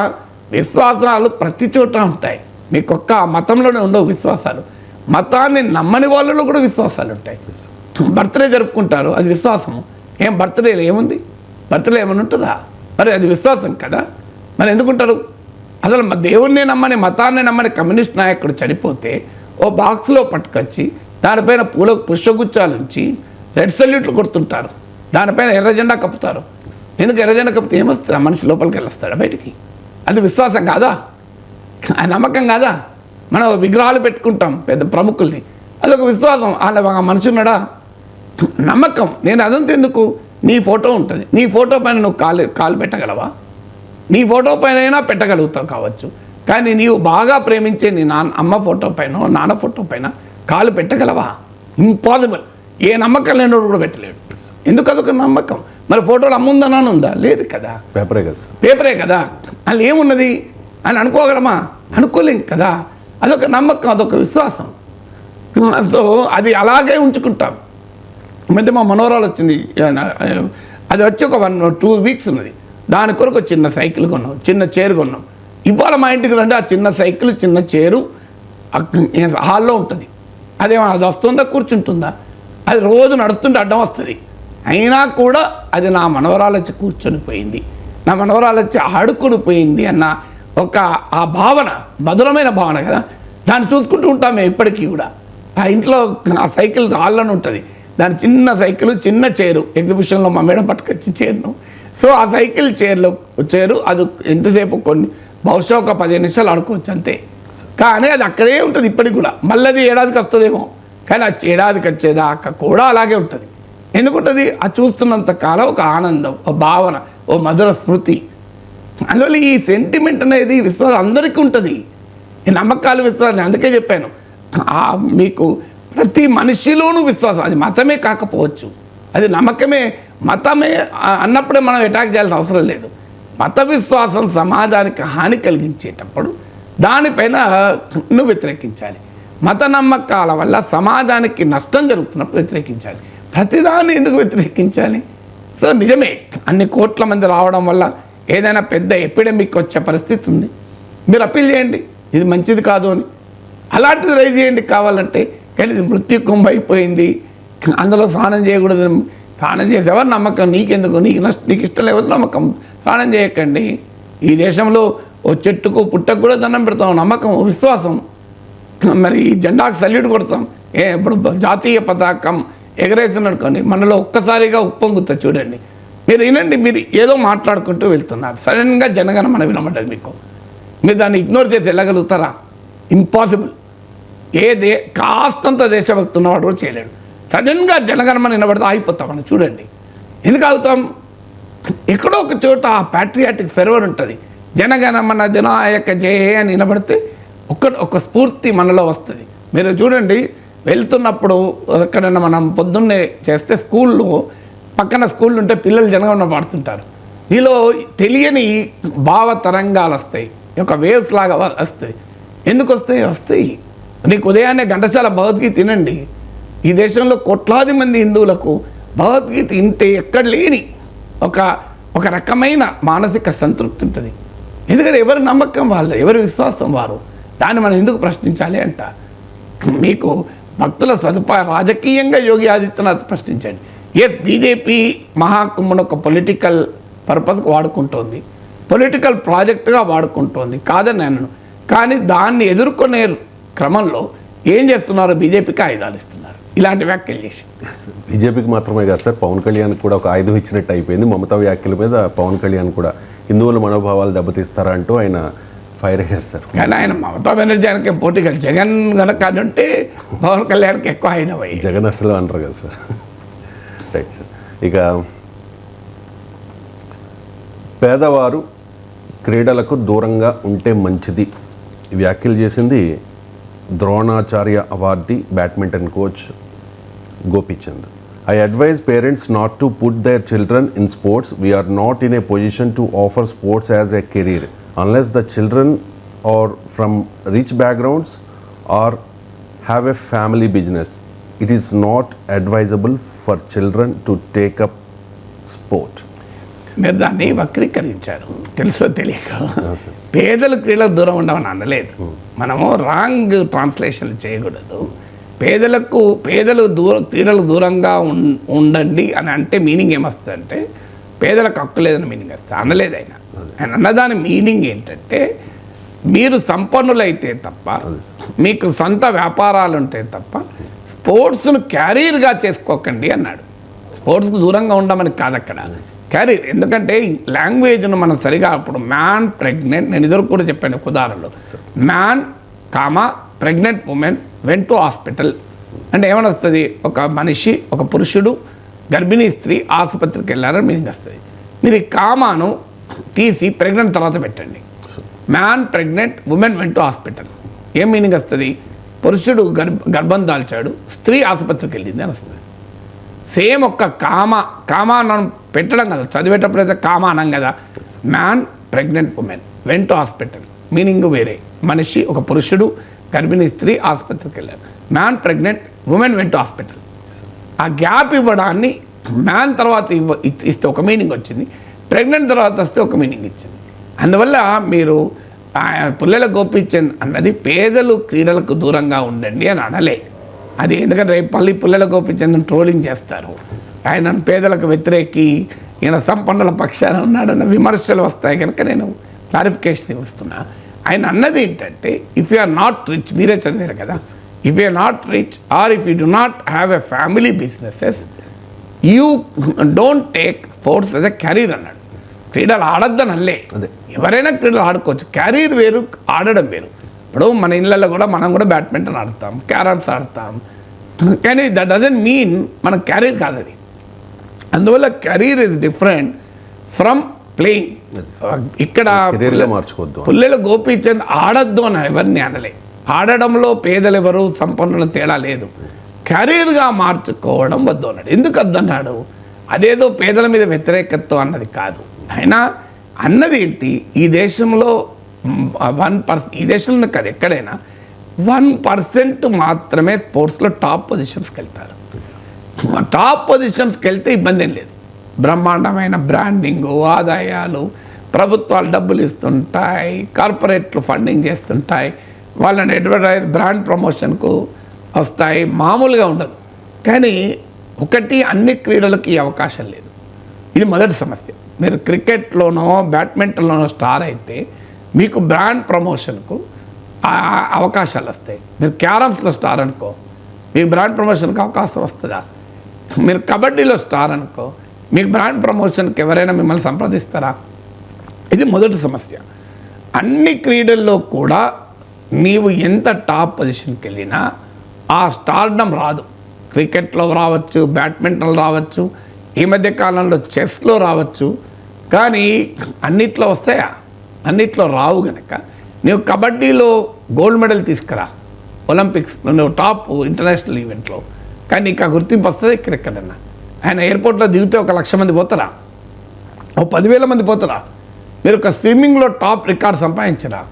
విశ్వాసాలు ప్రతి చోట ఉంటాయి. మీకు ఒక్క మతంలోనే ఉండవు విశ్వాసాలు. మతాన్ని నమ్మని వాళ్ళలో కూడా విశ్వాసాలు ఉంటాయి. బర్త్డే జరుపుకుంటారు, అది విశ్వాసము. ఏం బర్త్డేలో ఏముంది? బర్త్డే ఏమైనా ఉంటుందా? మరి అది విశ్వాసం కదా. మరి ఎందుకుంటారు? అసలు దేవుణ్ణి నమ్మని మతాన్ని నమ్మని కమ్యూనిస్ట్ నాయకుడు చనిపోతే ఓ బాక్స్లో పట్టుకొచ్చి దానిపైన పుష్పగుచ్చాలు ఉంచి రెడ్ సల్యూట్లు కొడుతుంటారు, దానిపైన ఎర్ర జెండా కప్పుతారు. ఎందుకు ఎర్ర జెండా కప్పితే ఏమొస్తుంది? ఆ మనిషి లోపలికి వెళ్ళొస్తాడా బయటికి? అది విశ్వాసం కాదా? నమ్మకం కాదా? మనం విగ్రహాలు పెట్టుకుంటాం పెద్ద ప్రముఖుల్ని, అదొక విశ్వాసం. వాళ్ళ మనిషి ఉన్నాడా? నమ్మకం. నేను అదంతా ఎందుకు? నీ ఫోటో ఉంటుంది, నీ ఫోటో పైన నువ్వు కాలు పెట్టగలవా? నీ ఫోటో పైన అయినా పెట్టగలుగుతావు కావచ్చు, కానీ నీవు బాగా ప్రేమించే నీ అమ్మ ఫోటో పైన, నాన్న ఫోటో పైన కాలు పెట్టగలవా? ఇంపాసిబుల్. ఏ నమ్మకం లేనివాడు కూడా పెట్టలేడు. ఎందుకు? అదొక నమ్మకం. మరి ఫోటోలు అమ్ముందనా ఉందా? లేదు కదా, పేపరే కదా. అది ఏమున్నది అని అనుకోగలమా? అనుకోలేం కదా. అదొక నమ్మకం, అదొక విశ్వాసం. సో అది అలాగే ఉంచుకుంటాం. మధ్య మా మనోరాలు వచ్చింది, అది వచ్చి ఒక 1-2 వీక్స్ ఉన్నది. దాని కొరకు చిన్న సైకిల్ కొన్నాం, చిన్న చైర్ కొన్నాం. ఇవాళ మా ఇంటికి రండి, ఆ చిన్న సైకిల్ చిన్న చైరు హాల్లో ఉంటుంది. అదేమన్నా అది వస్తుందా, కూర్చుంటుందా? అది రోజు నడుస్తుంటే అడ్డం వస్తుంది. అయినా కూడా అది నా మనవరాలు వచ్చి కూర్చొని పోయింది, నా మనవరాలు వచ్చి ఆడుకొని పోయింది అన్న ఆ భావన మధురమైన భావన కదా. దాన్ని చూసుకుంటూ ఉంటాం మేము ఇప్పటికీ కూడా. ఆ ఇంట్లో ఆ సైకిల్ హాల్లోనే ఉంటుంది. దాని చిన్న సైకిల్ చిన్న చైరు ఎగ్జిబిషన్లో మా మేడం పట్టుకొచ్చి చైర్ను. సో ఆ సైకిల్ చైరు అది ఎంతసేపు బహుశా ఒక 15 నిమిషాలు ఆడుకోవచ్చు అంతే. కానీ అది అక్కడే ఉంటుంది ఇప్పటికి కూడా. మళ్ళీ అది ఏడాదికి వస్తుందేమో, కానీ ఆ ఏడాదికి వచ్చేదాకా కూడా అలాగే ఉంటుంది. ఎందుకుంటుంది? అది చూస్తున్నంత కాలం ఒక ఆనందం, ఒక భావన, ఓ మధుర స్మృతి. అందువల్ల ఈ సెంటిమెంట్ అనేది విశ్వాసం అందరికీ ఉంటుంది. ఈ నమ్మకాలు, విశ్వాసం. అందుకే చెప్పాను మీకు, ప్రతి మనిషిలోనూ విశ్వాసం. అది మతమే కాకపోవచ్చు, అది నమ్మకమే. మతమే అన్నప్పుడే మనం అటాక్ చేయాల్సిన అవసరం లేదు. మత విశ్వాసం సమాజానికి హాని కలిగించేటప్పుడు దానిపైన నువ్వు వ్యతిరేకించాలి. మత నమ్మకాల వల్ల సమాజానికి నష్టం జరుగుతున్నప్పుడు వ్యతిరేకించాలి. ప్రతిదాన్ని ఎందుకు వ్యతిరేకించాలి? సో నిజమే, అన్ని కోట్ల మంది రావడం వల్ల ఏదైనా పెద్ద ఎపిడమిక్ వచ్చే పరిస్థితి ఉంది. మీరు అప్పీల్ చేయండి, ఇది మంచిది కాదు అని. అలాంటిది రైజ్ చేయండి కావాలంటే. కానీ ఇది మృత్యు కుంభ అయిపోయింది, అందులో స్నానం చేయకూడదు. స్నానం చేసేవారు నమ్మకం, నీకెందుకు, నీకు ఇష్టం లేకపోతే నమ్మకం, స్నానం చేయకండి. ఈ దేశంలో ఓ చెట్టుకు పుట్టకు కూడా దండం పెడతాం, నమ్మకం, విశ్వాసం. మరి జెండాకు సల్యూట్ కొడతాం. ఇప్పుడు జాతీయ పతాకం ఎగరేస్తున్నట్టుకోండి, మనలో ఒక్కసారిగా ఉప్పొంగుతా చూడండి. మీరు వినండి, మీరు ఏదో మాట్లాడుకుంటూ వెళ్తున్నారు, సడన్గా జనగణమన వినబడ్డది మీకు, మీరు దాన్ని ఇగ్నోర్ చేసి వెళ్ళగలుగుతారా? ఇంపాసిబుల్. కాస్తంత దేశభక్తి ఉన్నవాడు కూడా చేయలేడు. సడన్గా జనగణమన వినబడితే ఆగిపోతాం మనం. చూడండి ఎందుకు ఆగుతాం? ఎక్కడో ఒక చోట ఆ ప్యాట్రియాటిక్ ఫెర్వర్ ఉంటుంది. జనగణమన జనాయక జయ అని వినబడితే ఒక స్ఫూర్తి మనలో వస్తుంది. మీరు చూడండి, వెళ్తున్నప్పుడు ఎక్కడైనా మనం పొద్దున్నే చేస్తే స్కూల్లో పక్కన స్కూళ్ళు ఉంటే పిల్లలు జనగణమన పాడుతుంటారు. నీలో తెలియని భావ తరంగాలు వస్తాయి, ఒక వేవ్స్ లాగా వస్తాయి. ఎందుకు వస్తాయి? నీకు ఉదయాన్నే ఘంటసాల భగవద్గీత తినండి. ఈ దేశంలో కోట్లాది మంది హిందువులకు భగవద్గీత ఇంటే ఎక్కడ లేని ఒక రకమైన మానసిక సంతృప్తి ఉంటుంది. ఎందుకంటే ఎవరి నమ్మకం వాళ్ళు, ఎవరి విశ్వాసం వారు. దాన్ని మనం ఎందుకు ప్రశ్నించాలి అంట. మీకు భక్తుల సదుపాయం రాజకీయంగా యోగి ఆదిత్యనాథ్ ప్రశ్నించండి. బీజేపీ మహాకుంభను ఒక పొలిటికల్ పర్పస్కి వాడుకుంటోంది, పొలిటికల్ ప్రాజెక్టుగా వాడుకుంటోంది, కాదని అన్నాను. కానీ దాన్ని ఎదుర్కొనే క్రమంలో ఏం చేస్తున్నారు? బీజేపీకి ఆయుధాలు ఇస్తున్నారు, ఇలాంటి వ్యాఖ్యలు చేసి. బీజేపీకి మాత్రమే కాదు సార్, పవన్ కళ్యాణ్ కూడా ఒక ఆయుధం ఇచ్చినట్టు అయిపోయింది. మమతా వ్యాఖ్యల మీద పవన్ కళ్యాణ్ కూడా హిందువుల మనోభావాలు దెబ్బతీస్తారా అంటూ ఆయన ఫైర్ అయ్యారు సార్. కానీ ఆయన మమతా బెనర్జీ ఆయనకి పోటీగా జగన్ కనుక అంటే పవన్ కళ్యాణ్కి ఎక్కువ ఆయుధం అయ్యి. జగన్ అసలు అంటారు కదా సార్. Right sir. ఇక పేదవారు క్రీడలకు దూరంగా ఉంటే మంచిది వ్యాఖ్యలు చేసింది Dronacharya awardee badminton coach Gopichand. I advise parents not to put their children in sports. We are not in a position to offer sports as a career unless the children are from rich backgrounds or have a family business. It is not advisable for children to take up sport. మీరు దాన్ని వక్రీకరించారు, తెలుసో తెలియక. పేదలు క్రీడలకు దూరం ఉండమని అనలేదు. మనము రాంగ్ ట్రాన్స్లేషన్ చేయకూడదు. పేదలు క్రీడలకు దూరంగా ఉండండి అని అంటే మీనింగ్ ఏమొస్తుందంటే పేదలకు హక్కు లేదని మీనింగ్ వస్తుంది. అనలేదు ఆయన అన్నదాని మీనింగ్ ఏంటంటే మీరు సంపన్నులైతే తప్ప, మీకు సొంత వ్యాపారాలు ఉంటే తప్ప స్పోర్ట్స్ను క్యారియర్గా చేసుకోకండి అన్నాడు. స్పోర్ట్స్కు దూరంగా ఉండమని కాదు అక్కడ, క్యారియర్. ఎందుకంటే లాంగ్వేజ్ను మనం సరిగా అప్పుడు మ్యాన్ ప్రెగ్నెంట్, నేను ఇద్దరు కూడా చెప్పాను ఉదాహరణలో, man pregnant women went to hospital అంటే ఏమని వస్తుంది? ఒక మనిషి, ఒక పురుషుడు, గర్భిణీ స్త్రీ ఆసుపత్రికి వెళ్ళారని మీనింగ్ వస్తుంది. మీరు ఈ కామాను తీసి ప్రెగ్నెంట్ తర్వాత పెట్టండి. Man pregnant women went to hospital ఏం మీనింగ్ వస్తుంది? పురుషుడు గర్భం దాల్చాడు, స్త్రీ ఆసుపత్రికి వెళ్ళింది అని వస్తుంది. సేమ్ ఒక్క కామానం పెట్టడం కదా, చదివేటప్పుడు అయితే కామానం కదా. Man pregnant women went to hospital meaning వేరే. మనిషి, ఒక పురుషుడు, గర్భిణీ స్త్రీ ఆసుపత్రికి వెళ్ళారు. Man pregnant women went to hospital. ఆ గ్యాప్ ఇవ్వడాన్ని మ్యాన్ తర్వాత ఇస్తే ఒక మీనింగ్ వచ్చింది, ప్రెగ్నెంట్ తర్వాత వస్తే ఒక మీనింగ్ ఇచ్చింది. అందువల్ల మీరు పుల్లెల గోపీచంద్ అన్నది పేదలు క్రీడలకు దూరంగా ఉండండి అని అనలే. అది ఎందుకంటే రేపు మళ్ళీ పుల్లెల గోపీచంద్ ట్రోలింగ్ చేస్తారు, ఆయన పేదలకు వ్యతిరేకి, ఈయన సంపన్నుల పక్షాన ఉన్నాడన్న విమర్శలు వస్తాయి కనుక నేను క్లారిఫికేషన్ ఇస్తున్నా. ఆయన అన్నది ఏంటంటే if you are not rich, మీరే చదివారు కదా, if you are not rich or if you do not have a family businesses you don't take sports as a career అన్నాడు. క్రీడలు ఆడొద్దని అనలే, ఎవరైనా క్రీడలు ఆడుకోవచ్చు, కెరీర్ వేరు, ఆడడం వేరు. ఇప్పుడు మన ఇళ్ళల్లో కూడా మనం కూడా బ్యాడ్మింటన్ ఆడతాం, క్యారమ్స్ ఆడతాం, కానీ దట్ డజంట్ మీన్ మన కెరీర్ కాదు అది. అందువల్ల career is different from playing. ఇక్కడ పుల్లెల గోపీచంద్ ఆడద్దు అని ఎవరిని అనలే. ఆడడంలో పేదలు ఎవరు సంపన్నుల తేడా లేదు, కెరీర్గా మార్చుకోవడం వద్దు అన్నాడు. ఎందుకు వద్దన్నాడు? అదేదో పేదల మీద వ్యతిరేకత్వం అన్నది కాదు. అయినా అన్నది ఏంటి, ఈ దేశంలో 1%, ఈ దేశంలో కాదు ఎక్కడైనా 1% మాత్రమే స్పోర్ట్స్లో టాప్ పొజిషన్స్కి వెళ్తారు. టాప్ పొజిషన్స్కి వెళ్తే ఇబ్బంది ఏం లేదు. బ్రహ్మాండమైన బ్రాండింగు, ఆదాయాలు, ప్రభుత్వాలు డబ్బులు ఇస్తుంటాయి, కార్పొరేట్లు ఫండింగ్ చేస్తుంటాయి, వాళ్ళని అడ్వర్టైజ్ బ్రాండ్ ప్రమోషన్కు వస్తాయి, మామూలుగా ఉండదు. కానీ ఒకటి, అన్ని క్రీడలకు ఈ అవకాశం లేదు. ఇది మొదటి సమస్య. మీరు క్రికెట్లోనో బ్యాడ్మింటన్లోనో స్టార్ అయితే మీకు బ్రాండ్ ప్రమోషన్కు అవకాశాలు వస్తాయి. మీరు క్యారమ్స్లో స్టార్ అనుకో, మీకు బ్రాండ్ ప్రమోషన్కి అవకాశం వస్తుందా? మీరు కబడ్డీలో స్టార్ అనుకో, మీకు బ్రాండ్ ప్రమోషన్కి ఎవరైనా మిమ్మల్ని సంప్రదిస్తారా? ఇది మొదటి సమస్య. అన్ని క్రీడల్లో కూడా నీవు ఎంత టాప్ పొజిషన్కి వెళ్ళినా ఆ స్టార్డమ్ రాదు. క్రికెట్లో రావచ్చు, బ్యాడ్మింటన్ రావచ్చు, ఈ మధ్య కాలంలో చెస్లో రావచ్చు, కానీ అన్నిట్లో వస్తాయా? అన్నిట్లో రావు. కనుక నువ్వు కబడ్డీలో గోల్డ్ మెడల్ తీసుకురా ఒలింపిక్స్, నువ్వు టాప్ ఇంటర్నేషనల్ ఈవెంట్లో, కానీ నీకు ఆ గుర్తింపు వస్తుంది ఇక్కడెక్కడన్నా. ఆయన ఎయిర్పోర్ట్లో దిగితే 1,00,000 మంది పోతారా? 10,000 మంది పోతారా? మీరు ఒక స్విమ్మింగ్లో టాప్ రికార్డ్ సంపాదించరా?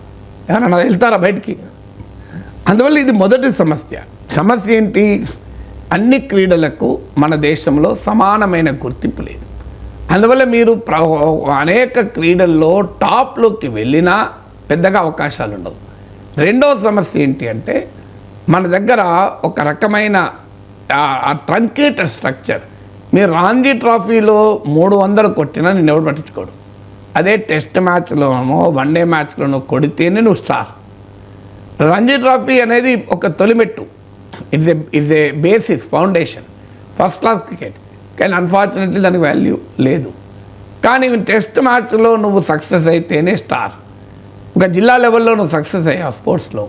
ఏమన్నా వెళ్తారా బయటికి? అందువల్ల ఇది మొదటి సమస్య. సమస్య ఏంటి? అన్ని క్రీడలకు మన దేశంలో సమానమైన గుర్తింపు లేదు. అందువల్ల మీరు అనేక క్రీడల్లో టాప్లోకి వెళ్ళినా పెద్దగా అవకాశాలు ఉండవు. రెండవ సమస్య ఏంటి అంటే మన దగ్గర ఒక రకమైన ట్రంకేటెడ్ స్ట్రక్చర్. మీరు రంజీ ట్రోఫీలో 300 కొట్టినా నేను ఎవరు పట్టించుకోడు. అదే టెస్ట్ మ్యాచ్లోనో వన్డే మ్యాచ్లోనో కొడితేనే నువ్వు స్టార్. రంజీ ట్రోఫీ అనేది ఒక తొలిమెట్టు. It's a basis, foundation, first class cricket. కానీ అన్ఫార్చునేట్లీ దానికి వాల్యూ లేదు. కానీ టెస్ట్ మ్యాచ్లో నువ్వు సక్సెస్ అయితేనే స్టార్. ఒక జిల్లా లెవెల్లో నువ్వు సక్సెస్ అయ్యావు స్పోర్ట్స్లో,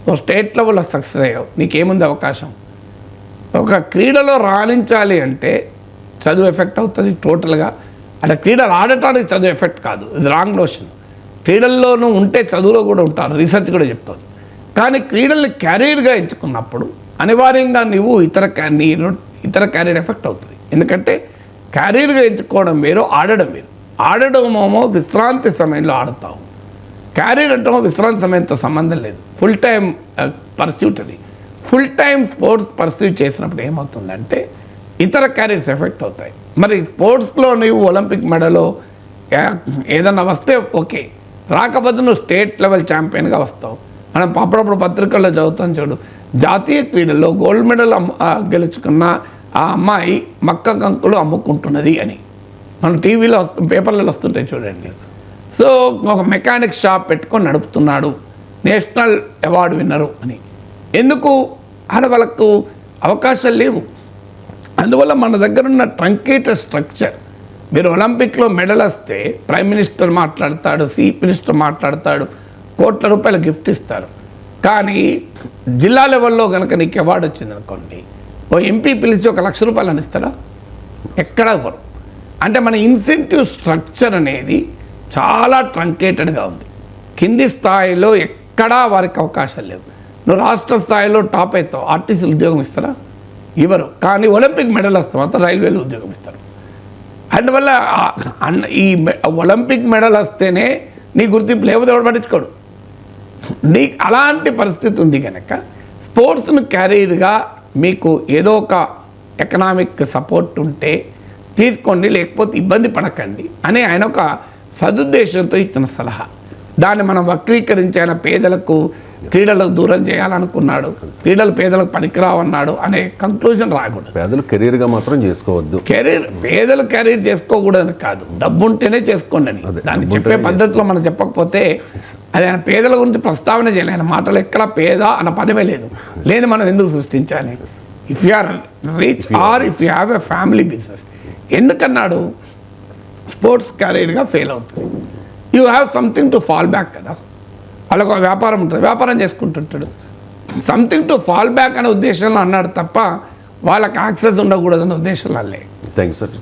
నువ్వు స్టేట్ లెవెల్లో సక్సెస్ అయ్యావు, నీకేముంది అవకాశం? ఒక క్రీడలో రాణించాలి అంటే చదువు ఎఫెక్ట్ అవుతుంది టోటల్గా. అంటే క్రీడలు ఆడటానికి చదువు ఎఫెక్ట్ కాదు, ఇది రాంగ్ నోషన్. క్రీడల్లోనూ ఉంటే చదువులో కూడా ఉంటారు, రీసెర్చ్ కూడా చెప్తుంది. కానీ క్రీడల్ని క్యారియర్గా ఎంచుకున్నప్పుడు అనివార్యంగా నువ్వు ఇతర క్యారియర్ ఎఫెక్ట్ అవుతుంది. ఎందుకంటే క్యారియర్గా ఎంచుకోవడం వేరు, ఆడడం వేరు. ఆడడమేమో విశ్రాంతి సమయంలో ఆడతావు, క్యారియర్ అంటేమో విశ్రాంతి సమయంతో సంబంధం లేదు, ఫుల్ టైం పర్స్యూట్. అది ఫుల్ టైం స్పోర్ట్స్ పర్స్యూట్ చేసినప్పుడు ఏమవుతుందంటే ఇతర క్యారియర్స్ ఎఫెక్ట్ అవుతాయి. మరి స్పోర్ట్స్లో నువ్వు ఒలింపిక్ మెడలో ఏదన్నా వస్తే ఓకే, రాకపోతే నువ్వు స్టేట్ లెవెల్ ఛాంపియన్గా వస్తావు. మనం అప్పుడప్పుడు పత్రికల్లో చదువుతాం చూడు, జాతీయ క్రీడల్లో గోల్డ్ మెడల్ గెలుచుకున్న ఆ అమ్మాయి మక్క కంకులు అమ్ముకుంటున్నది అని మనం టీవీలో పేపర్లలో వస్తుంటాయి చూడండి. సో ఒక మెకానిక్ షాప్ పెట్టుకొని నడుపుతున్నాడు, నేషనల్ అవార్డు విన్నరు అని. ఎందుకు? ఆడవాళ్ళకు అవకాశాలు లేవు. అందువల్ల మన దగ్గర ఉన్న ట్రంకేటెడ్ స్ట్రక్చర్. మీరు ఒలింపిక్లో మెడల్ వస్తే ప్రైమ్ మినిస్టర్ మాట్లాడతాడు, చీఫ్ మినిస్టర్ మాట్లాడతాడు, కోట్ల రూపాయలు గిఫ్ట్ ఇస్తారు. కానీ జిల్లా లెవెల్లో కనుక నీకు అవార్డు వచ్చింది అనుకోండి, ఓ ఎంపీ పిలిచి 1,00,000 రూపాయలు అని ఇస్తారా? ఎక్కడ ఇవ్వరు. అంటే మన ఇన్సెంటివ్ స్ట్రక్చర్ అనేది చాలా ట్రంకేటెడ్గా ఉంది. కింది స్థాయిలో ఎక్కడా వారికి అవకాశాలు లేవు. నువ్వు రాష్ట్ర స్థాయిలో టాప్ అవుతావు, ఆర్టీసీలు ఉద్యోగం ఇస్తారా? ఇవ్వరు. కానీ ఒలింపిక్ మెడల్ వస్తే మాత్రం రైల్వేలు ఉద్యోగం ఇస్తారు. అందువల్ల ఈ ఒలింపిక్ మెడల్ వస్తేనే నీ గుర్తింపు, లేకపోతే ఎవడు పట్టించుకోడు. నీ అలాంటి పరిస్థితి ఉంది కనుక స్పోర్ట్స్ను క్యారియర్గా మీకు ఏదో ఒక ఎకనామిక్ సపోర్ట్ ఉంటే తీసుకోండి, లేకపోతే ఇబ్బంది పడకండి అని ఆయన ఒక సదుద్దేశంతో ఇచ్చిన సలహా. దాన్ని మనం వక్రీకరించి ఆయన పేదలకు క్రీడలకు దూరం చేయాలనుకున్నాడు, క్రీడలు పేదలకు పనికిరావన్నాడు అనే కంక్లూజన్ రాకూడదు. పేదలు కెరీర్గా మాత్రం చేసుకోవద్దు. పేదలు కెరీర్ చేసుకోకూడదని కాదు, డబ్బు ఉంటేనే చేసుకోండి అని. దాన్ని చెప్పే పద్ధతిలో మనం చెప్పకపోతే అది ఆయన పేదల గురించి ప్రస్తావన చేయాలి. ఆయన మాటలు ఎక్కడ పేద అన్న పదమే లేదు. లేదు మనం ఎందుకు సృష్టించాలి? If you are rich or if you have a family business. ఎందుకన్నాడు? స్పోర్ట్స్ కెరీర్గా ఫెయిల్ అవుతుంది, you have something to fall back కదా. వాళ్ళకు వ్యాపారం ఉంటుంది, వ్యాపారం చేసుకుంటుంటాడు. సంథింగ్ టు ఫాల్ బ్యాక్ అనే ఉద్దేశంలో అన్నాడు తప్ప వాళ్ళకి యాక్సెస్ ఉండకూడదనే ఉద్దేశంలో లేదు. Thank you sir.